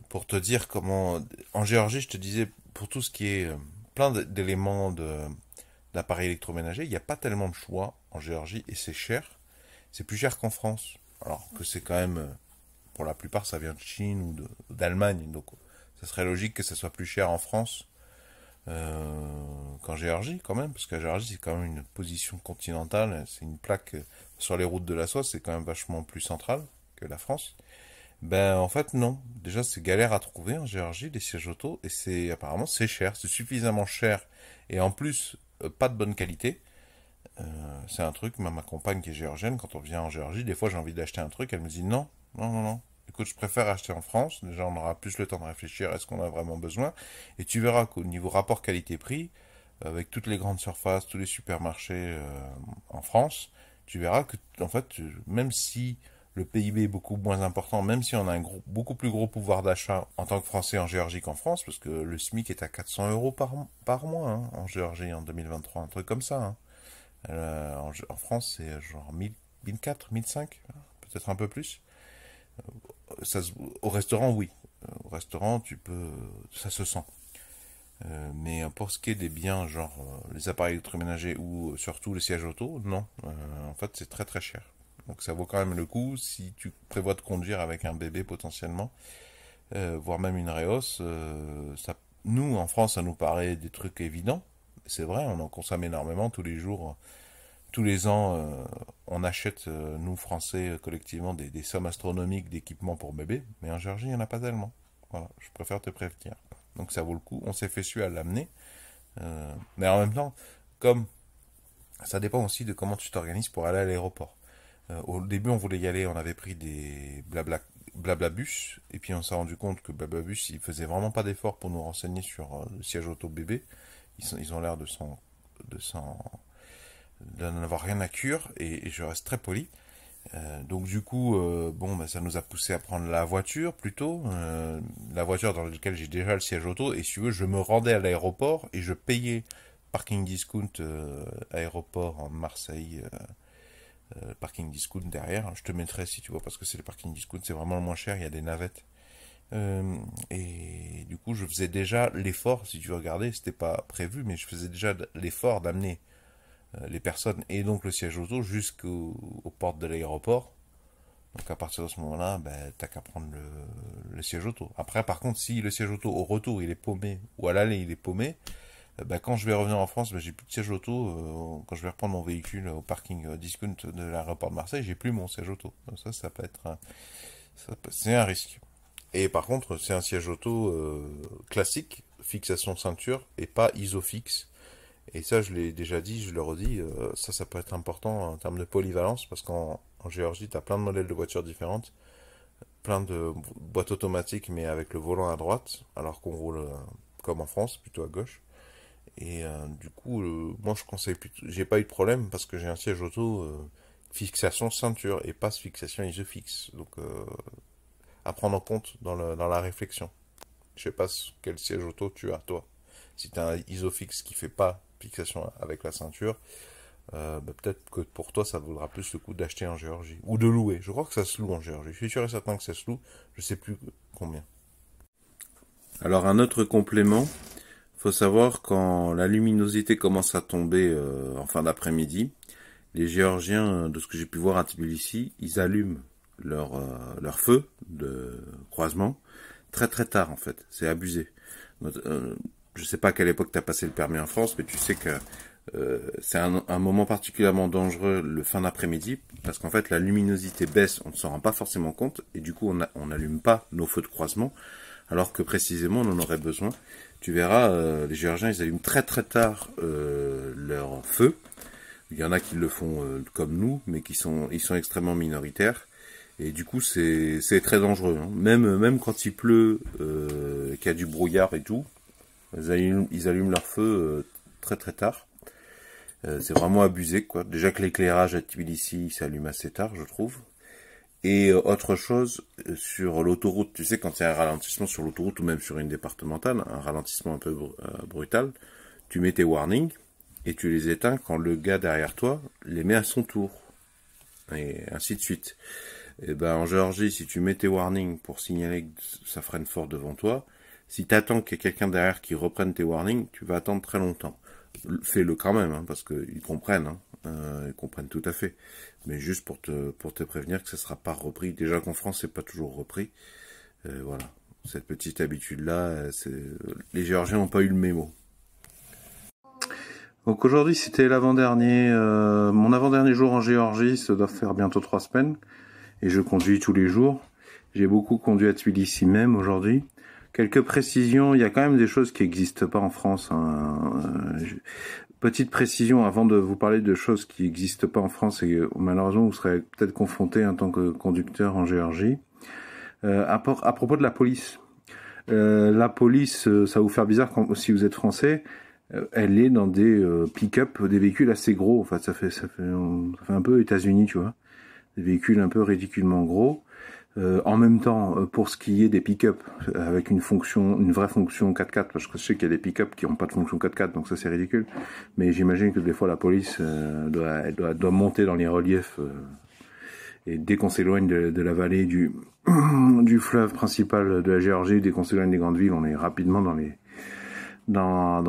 pour te dire comment... En Géorgie, je te disais, pour tout ce qui est plein d'éléments d'appareils électroménagers, il n'y a pas tellement de choix en Géorgie et c'est cher. C'est plus cher qu'en France. Alors que c'est quand même... pour la plupart, ça vient de Chine ou d'Allemagne. Donc ça serait logique que ça soit plus cher en France qu'en Géorgie quand même, parce qu'en Géorgie c'est quand même une position continentale, c'est une plaque sur les routes de la soie, c'est quand même vachement plus central que la France. Ben en fait non, déjà c'est galère à trouver en Géorgie les sièges auto et apparemment c'est cher, c'est suffisamment cher et en plus pas de bonne qualité. C'est un truc, même ma compagne qui est géorgienne, quand on vient en Géorgie, des fois j'ai envie d'acheter un truc, elle me dit non, non, non, non. Écoute, je préfère acheter en France, déjà on aura plus le temps de réfléchir, est-ce qu'on a vraiment besoin? Et tu verras qu'au niveau rapport qualité-prix, avec toutes les grandes surfaces, tous les supermarchés en France, tu verras que, en fait, même si le PIB est beaucoup moins important, même si on a beaucoup plus gros pouvoir d'achat en tant que Français en Géorgie qu'en France, parce que le SMIC est à 400 euros par mois hein, en Géorgie en 2023, un truc comme ça. Hein. En France, c'est genre 1004, 1005, peut-être un peu plus. Ça, au restaurant, oui. Au restaurant, ça se sent. Mais pour ce qui est des biens, genre les appareils électroménagers ou surtout les sièges auto, non. En fait, c'est très très cher. Donc ça vaut quand même le coup si tu prévois de conduire avec un bébé potentiellement, voire même une Reos. Nous, en France, ça nous paraît des trucs évidents. C'est vrai, on en consomme énormément tous les jours. Tous les ans, on achète, nous Français, collectivement, des sommes astronomiques d'équipements pour bébés, mais en Géorgie, il n'y en a pas tellement. Voilà, je préfère te prévenir. Donc ça vaut le coup. On s'est fait suer à l'amener. Mais en même temps, comme ça dépend aussi de comment tu t'organises pour aller à l'aéroport. Au début, on voulait y aller, on avait pris des Blablabus, et puis on s'est rendu compte que Blablabus, ils faisaient vraiment pas d'efforts pour nous renseigner sur le siège auto bébé. Ils ont l'air de n'en avoir rien à cure, et je reste très poli. Donc du coup, bon, bah, ça nous a poussé à prendre la voiture plutôt, la voiture dans laquelle j'ai déjà le siège auto, et si tu veux, je me rendais à l'aéroport et je payais parking discount aéroport en Marseille, parking discount derrière. Je te mettrai si tu vois, parce que c'est le parking discount, c'est vraiment le moins cher, il y a des navettes. Et du coup, je faisais déjà l'effort, si tu veux regarder, c'était pas prévu, mais je faisais déjà l'effort d'amener les personnes et donc le siège auto aux portes de l'aéroport. Donc à partir de ce moment-là, ben, t'as qu'à prendre le siège auto. Après, par contre, si le siège auto au retour il est paumé ou à l'aller il est paumé, ben, quand je vais revenir en France, ben, j'ai plus de siège auto. Quand je vais reprendre mon véhicule au parking discount de l'aéroport de Marseille, j'ai plus mon siège auto. Donc ça peut être c'est un risque. Et par contre, c'est un siège auto classique, fixation ceinture et pas isofix. Et ça, je l'ai déjà dit, je le redis, ça peut être important en termes de polyvalence, parce qu'en Géorgie, tu as plein de modèles de voitures différentes. plein de boîtes automatiques, mais avec le volant à droite, alors qu'on roule comme en France, plutôt à gauche. Et du coup, moi je conseille plutôt. J'ai pas eu de problème parce que j'ai un siège auto fixation ceinture et pas fixation isofix. Donc à prendre en compte dans la réflexion. Je sais pas quel siège auto tu as toi. Si tu as un isofix qui fait pas fixation avec la ceinture, bah, peut-être que pour toi ça vaudra plus le coup d'acheter en Géorgie ou de louer. Je crois que ça se loue en Géorgie. Je suis sûr et certain que ça se loue. Je sais plus combien. Alors un autre complément, faut savoir quand la luminosité commence à tomber en fin d'après-midi, les Géorgiens, de ce que j'ai pu voir à Tbilissi, ils allument leur feu de croisement très très tard en fait. C'est abusé. Je sais pas à quelle époque tu as passé le permis en France, mais tu sais que c'est un moment particulièrement dangereux le fin d'après-midi, parce qu'en fait la luminosité baisse, on ne s'en rend pas forcément compte, et du coup on n'allume pas nos feux de croisement, alors que précisément on en aurait besoin. Tu verras, les Géorgiens ils allument très très tard leur feu. Il y en a qui le font comme nous, mais ils sont extrêmement minoritaires. Et du coup, c'est très dangereux. Hein. Même quand il pleut, qu'il y a du brouillard et tout, ils allument leur feu très très tard. C'est vraiment abusé, quoi. Déjà que l'éclairage à Tbilissi s'allume assez tard, je trouve. Et autre chose, sur l'autoroute, tu sais, quand il y a un ralentissement sur l'autoroute ou même sur une départementale, un ralentissement un peu brutal, tu mets tes warnings et tu les éteins quand le gars derrière toi les met à son tour. Et ainsi de suite. Et ben en Géorgie, si tu mets tes warnings pour signaler que ça freine fort devant toi, si tu attends qu'il y ait quelqu'un derrière qui reprenne tes warnings, tu vas attendre très longtemps. Fais-le quand même, hein, parce qu'ils comprennent, ils comprennent tout à fait. Mais juste pour te prévenir que ça ne sera pas repris. Déjà qu'en France, c'est pas toujours repris. Voilà, cette petite habitude-là, les Géorgiens n'ont pas eu le mémo. Donc aujourd'hui, c'était l'avant-dernier, mon avant-dernier jour en Géorgie. Ça doit faire bientôt 3 semaines. Et je conduis tous les jours. J'ai beaucoup conduit à Tbilissi même aujourd'hui. Quelques précisions, il y a quand même des choses qui n'existent pas en France. Hein. Petite précision avant de vous parler de choses qui n'existent pas en France et malheureusement vous serez peut-être confronté en tant que conducteur en Géorgie. À propos de la police. La police, ça va vous faire bizarre si vous êtes français, elle est dans des pick-up, des véhicules assez gros. Enfin, ça fait un peu États-Unis, tu vois. Des véhicules un peu ridiculement gros. En même temps, pour ce qui est des pick-up avec une vraie fonction 4x4, parce que je sais qu'il y a des pick-up qui n'ont pas de fonction 4x4, donc ça c'est ridicule. Mais j'imagine que des fois la police doit monter dans les reliefs et dès qu'on s'éloigne de la vallée du fleuve principal de la Géorgie, dès qu'on s'éloigne des grandes villes, on est rapidement dans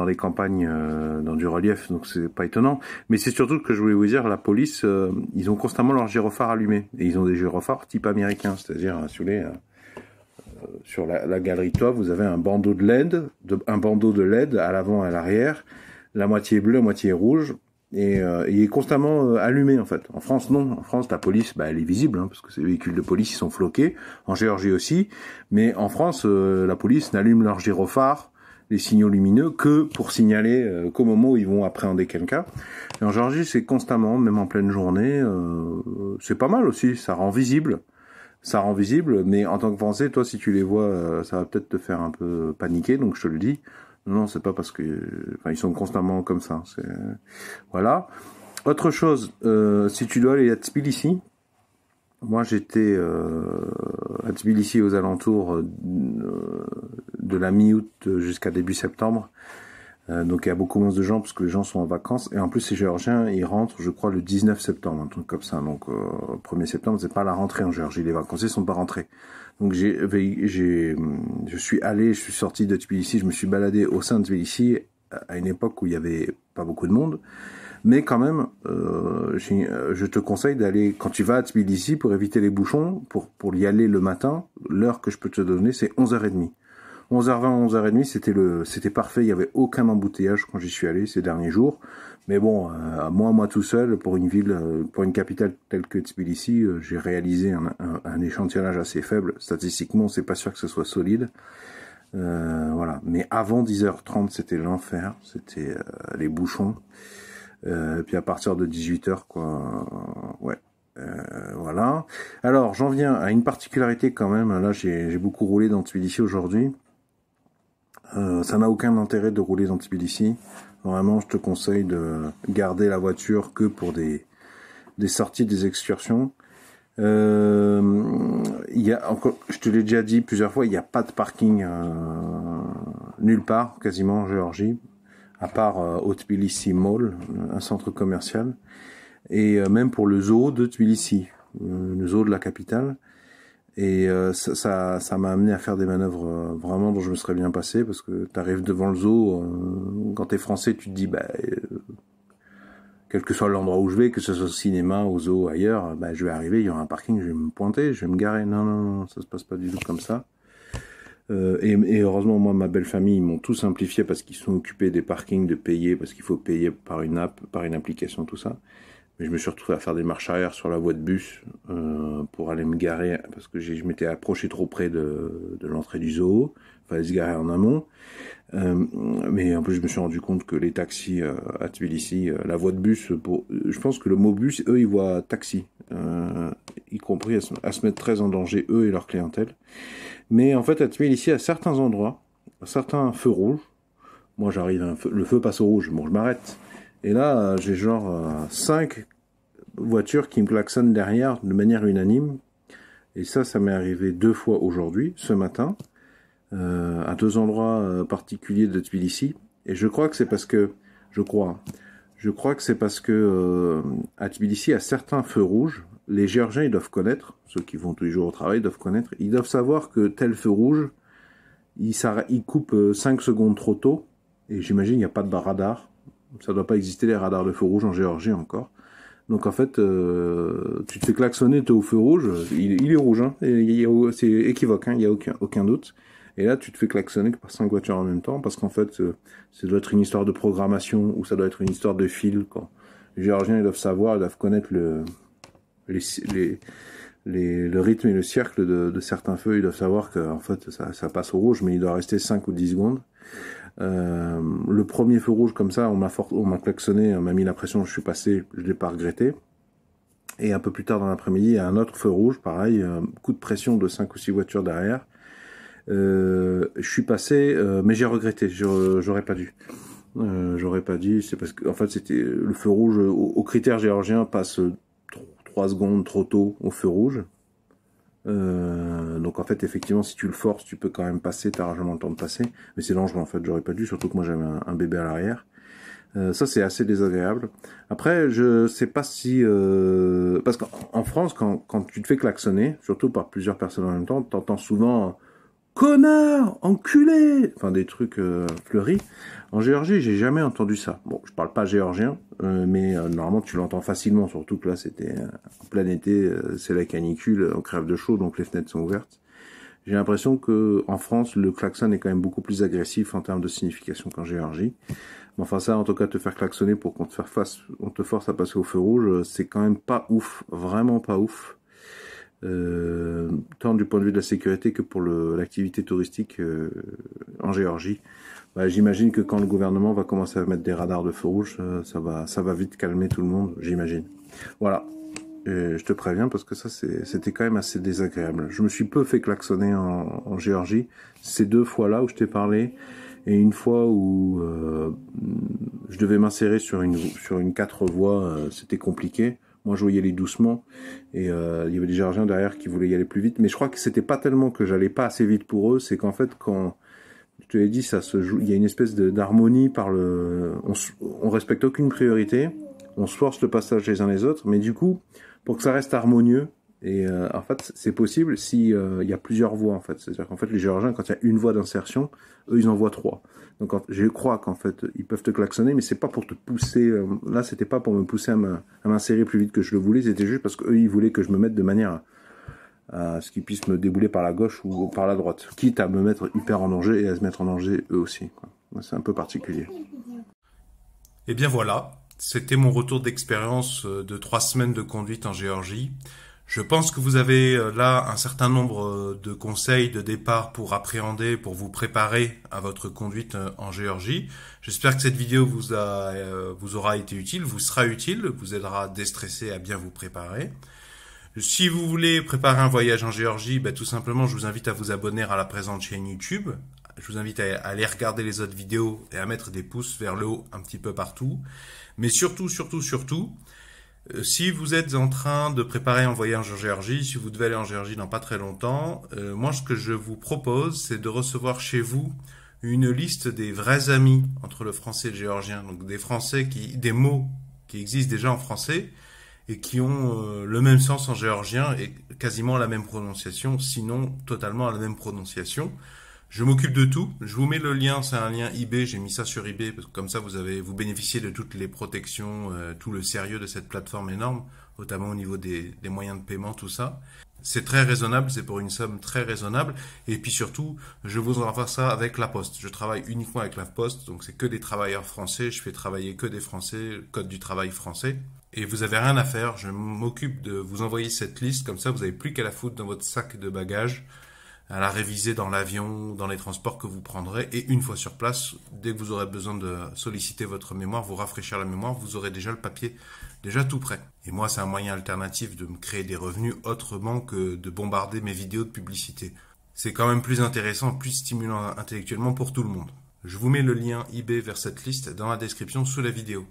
les campagnes, dans du relief, donc c'est pas étonnant. Mais c'est surtout ce que je voulais vous dire, la police, ils ont constamment leurs gyrophares allumés. Et ils ont des gyrophares type américain, c'est-à-dire, sur la galerie de toit, vous avez un bandeau de LED à l'avant et à l'arrière, la moitié bleue, la moitié rouge, et il est constamment allumé en fait. En France, non. En France, la police, elle est visible, hein, parce que ces véhicules de police, ils sont floqués. En Géorgie aussi. Mais en France, la police n'allume leurs gyrophares, les signaux lumineux, que pour signaler qu'au moment où ils vont appréhender quelqu'un. Et en Géorgie, c'est constamment, même en pleine journée, c'est pas mal aussi, ça rend visible. Ça rend visible, mais en tant que Français, toi, si tu les vois, ça va peut-être te faire un peu paniquer, donc je te le dis. Non, c'est pas parce que... ils sont constamment comme ça. Voilà. Autre chose, si tu dois aller à Tbilissi, moi j'étais à Tbilissi aux alentours de la mi-août jusqu'à début septembre. Donc il y a beaucoup moins de gens parce que les gens sont en vacances. Et en plus les Géorgiens, ils rentrent je crois le 19 septembre, un truc comme ça. Donc 1er septembre, c'est pas la rentrée en Géorgie. Les vacanciers sont pas rentrés. Donc je suis sorti de Tbilissi, je me suis baladé au sein de Tbilissi à une époque où il y avait pas beaucoup de monde. Mais quand même, je te conseille d'aller, quand tu vas à Tbilissi, pour éviter les bouchons, pour y aller le matin, l'heure que je peux te donner, c'est 11h30. 11h20, 11h30, c'était parfait, il n'y avait aucun embouteillage quand j'y suis allé ces derniers jours. Mais bon, moi tout seul, pour une ville, pour une capitale telle que Tbilissi, j'ai réalisé un échantillonnage assez faible. Statistiquement, c'est pas sûr que ce soit solide. Voilà. Mais avant 10h30, c'était l'enfer, c'était les bouchons. Puis à partir de 18h, quoi, ouais. Voilà. Alors, j'en viens à une particularité quand même. Là, j'ai beaucoup roulé dans Tbilissi aujourd'hui. Ça n'a aucun intérêt de rouler dans Tbilissi. Vraiment, je te conseille de garder la voiture que pour des sorties, des excursions. Il y a encore, je te l'ai déjà dit plusieurs fois, il n'y a pas de parking nulle part, quasiment en Géorgie, à part au Tbilissi Mall, un centre commercial. Et même pour le zoo de Tbilissi, le zoo de la capitale. Et ça m'a amené à faire des manœuvres vraiment dont je me serais bien passé, parce que tu arrives devant le zoo, quand t'es français, tu te dis, quel que soit l'endroit où je vais, que ce soit au cinéma, au zoo, ailleurs, je vais arriver, il y aura un parking, je vais me pointer, je vais me garer. Non, ça se passe pas du tout comme ça. Et heureusement, moi, ma belle famille, ils m'ont tout simplifié parce qu'ils sont occupés des parkings, de payer, parce qu'il faut payer par une app, par une application, tout ça. Mais je me suis retrouvé à faire des marches arrière sur la voie de bus pour aller me garer, parce que je m'étais approché trop près de l'entrée du zoo. Il fallait se garer en amont. Mais en plus, je me suis rendu compte que les taxis à Tbilissi, la voie de bus, je pense que le mot bus, eux, ils voient taxi, y compris à se mettre très en danger, eux et leur clientèle. Mais en fait, à Tbilissi, à certains endroits, à certains feux rouges, moi j'arrive, le feu passe au rouge, bon, je m'arrête. Et là, j'ai genre 5 voitures qui me klaxonnent derrière de manière unanime. Et ça m'est arrivé 2 fois aujourd'hui, ce matin, à 2 endroits particuliers de Tbilissi. Et je crois que c'est parce que, à Tbilissi, à certains feux rouges, les Géorgiens, ils doivent connaître, ceux qui vont tous les jours au travail doivent connaître, ils doivent savoir que tel feu rouge, il coupe 5 secondes trop tôt. Et j'imagine il n'y a pas de radar. Ça doit pas exister les radars de feu rouge en Géorgie encore. Donc en fait, tu te fais klaxonner, t'es au feu rouge, il est rouge, hein, c'est équivoque, hein, il y a aucun doute. Et là, tu te fais klaxonner par 5 voitures en même temps, parce qu'en fait, ça doit être une histoire de programmation, ou ça doit être une histoire de fil. Quand les Géorgiens, ils doivent savoir, ils doivent connaître le rythme et le cercle de certains feux. Ils doivent savoir que en fait, ça passe au rouge, mais il doit rester 5 ou 10 secondes. Le premier feu rouge comme ça, on m'a klaxonné, on m'a mis la pression, je suis passé, je l'ai pas regretté. Et un peu plus tard dans l'après-midi, il y a un autre feu rouge, pareil, coup de pression de 5 ou 6 voitures derrière. Je suis passé, mais j'ai regretté, j'aurais pas dû. C'est parce que en fait c'était le feu rouge au critère géorgien passe 3 secondes trop tôt au feu rouge. Donc en fait effectivement si tu le forces tu peux quand même passer, t'as largement le temps de passer, mais c'est dangereux en fait, j'aurais pas dû, surtout que moi j'avais un bébé à l'arrière. Ça c'est assez désagréable. Après je sais pas si parce qu'en France quand tu te fais klaxonner, surtout par plusieurs personnes en même temps, t'entends souvent connard, enculé, enfin des trucs fleuris. En Géorgie, j'ai jamais entendu ça. Bon, je parle pas géorgien, mais normalement tu l'entends facilement, surtout que là c'était en plein été, c'est la canicule, on crève de chaud, donc les fenêtres sont ouvertes. J'ai l'impression que en France, le klaxon est quand même beaucoup plus agressif en termes de signification qu'en Géorgie. Mais enfin ça, en tout cas, te faire klaxonner pour qu'on te force à passer au feu rouge, c'est quand même pas ouf, vraiment pas ouf. Tant du point de vue de la sécurité que pour l'activité touristique en Géorgie. J'imagine que quand le gouvernement va commencer à mettre des radars de feu rouge, ça va vite calmer tout le monde, j'imagine. Voilà. Et je te préviens parce que ça c'était quand même assez désagréable. Je me suis peu fait klaxonner en Géorgie. Ces 2 fois-là où je t'ai parlé et une fois où je devais m'insérer sur une 4 voies, c'était compliqué. Moi, je voulais y aller doucement et il y avait des Géorgiens derrière qui voulaient y aller plus vite. Mais je crois que c'était pas tellement que j'allais pas assez vite pour eux, c'est qu'en fait, quand je te l'ai dit, ça se joue, il y a une espèce d'harmonie on respecte aucune priorité, on se force le passage les uns les autres, mais du coup, pour que ça reste harmonieux, et en fait, c'est possible si il y a plusieurs voies en fait. C'est-à-dire qu'en fait, les Géorgiens, quand il y a une voie d'insertion, eux, ils en voient 3. Donc, je crois qu'en fait, ils peuvent te klaxonner, mais c'est pas pour te pousser. Là, c'était pas pour me pousser à m'insérer plus vite que je le voulais. C'était juste parce qu'eux, ils voulaient que je me mette de manière à ce qu'ils puissent me débouler par la gauche ou par la droite, quitte à me mettre hyper en danger et à se mettre en danger eux aussi, quoi. C'est un peu particulier. Et bien voilà, c'était mon retour d'expérience de 3 semaines de conduite en Géorgie. Je pense que vous avez là un certain nombre de conseils de départ pour appréhender, pour vous préparer à votre conduite en Géorgie. J'espère que cette vidéo vous aura été utile, vous sera utile, vous aidera à déstresser, à bien vous préparer. Si vous voulez préparer un voyage en Géorgie, tout simplement, je vous invite à vous abonner à la présente chaîne YouTube. Je vous invite à aller regarder les autres vidéos et à mettre des pouces vers le haut un petit peu partout. Mais surtout, si vous êtes en train de préparer un voyage en Géorgie, si vous devez aller en Géorgie dans pas très longtemps, moi ce que je vous propose, c'est de recevoir chez vous une liste des vrais amis entre le français et le géorgien. Donc des mots qui existent déjà en français et qui ont le même sens en géorgien et quasiment la même prononciation, sinon totalement la même prononciation. Je m'occupe de tout. Je vous mets le lien, c'est un lien eBay. J'ai mis ça sur eBay parce que comme ça vous bénéficiez de toutes les protections, tout le sérieux de cette plateforme énorme, notamment au niveau des moyens de paiement, tout ça. C'est très raisonnable, c'est pour une somme très raisonnable. Et puis surtout, je vous envoie ça avec la Poste. Je travaille uniquement avec la Poste, donc c'est que des travailleurs français. Je fais travailler que des Français, code du travail français. Et vous avez rien à faire. Je m'occupe de vous envoyer cette liste, comme ça vous n'avez plus qu'à la foutre dans votre sac de bagages, à la réviser dans l'avion, dans les transports que vous prendrez, et une fois sur place, dès que vous aurez besoin de solliciter votre mémoire, vous rafraîchir la mémoire, vous aurez déjà le papier déjà tout prêt. Et moi, c'est un moyen alternatif de me créer des revenus autrement que de bombarder mes vidéos de publicité. C'est quand même plus intéressant, plus stimulant intellectuellement pour tout le monde. Je vous mets le lien eBay vers cette liste dans la description sous la vidéo.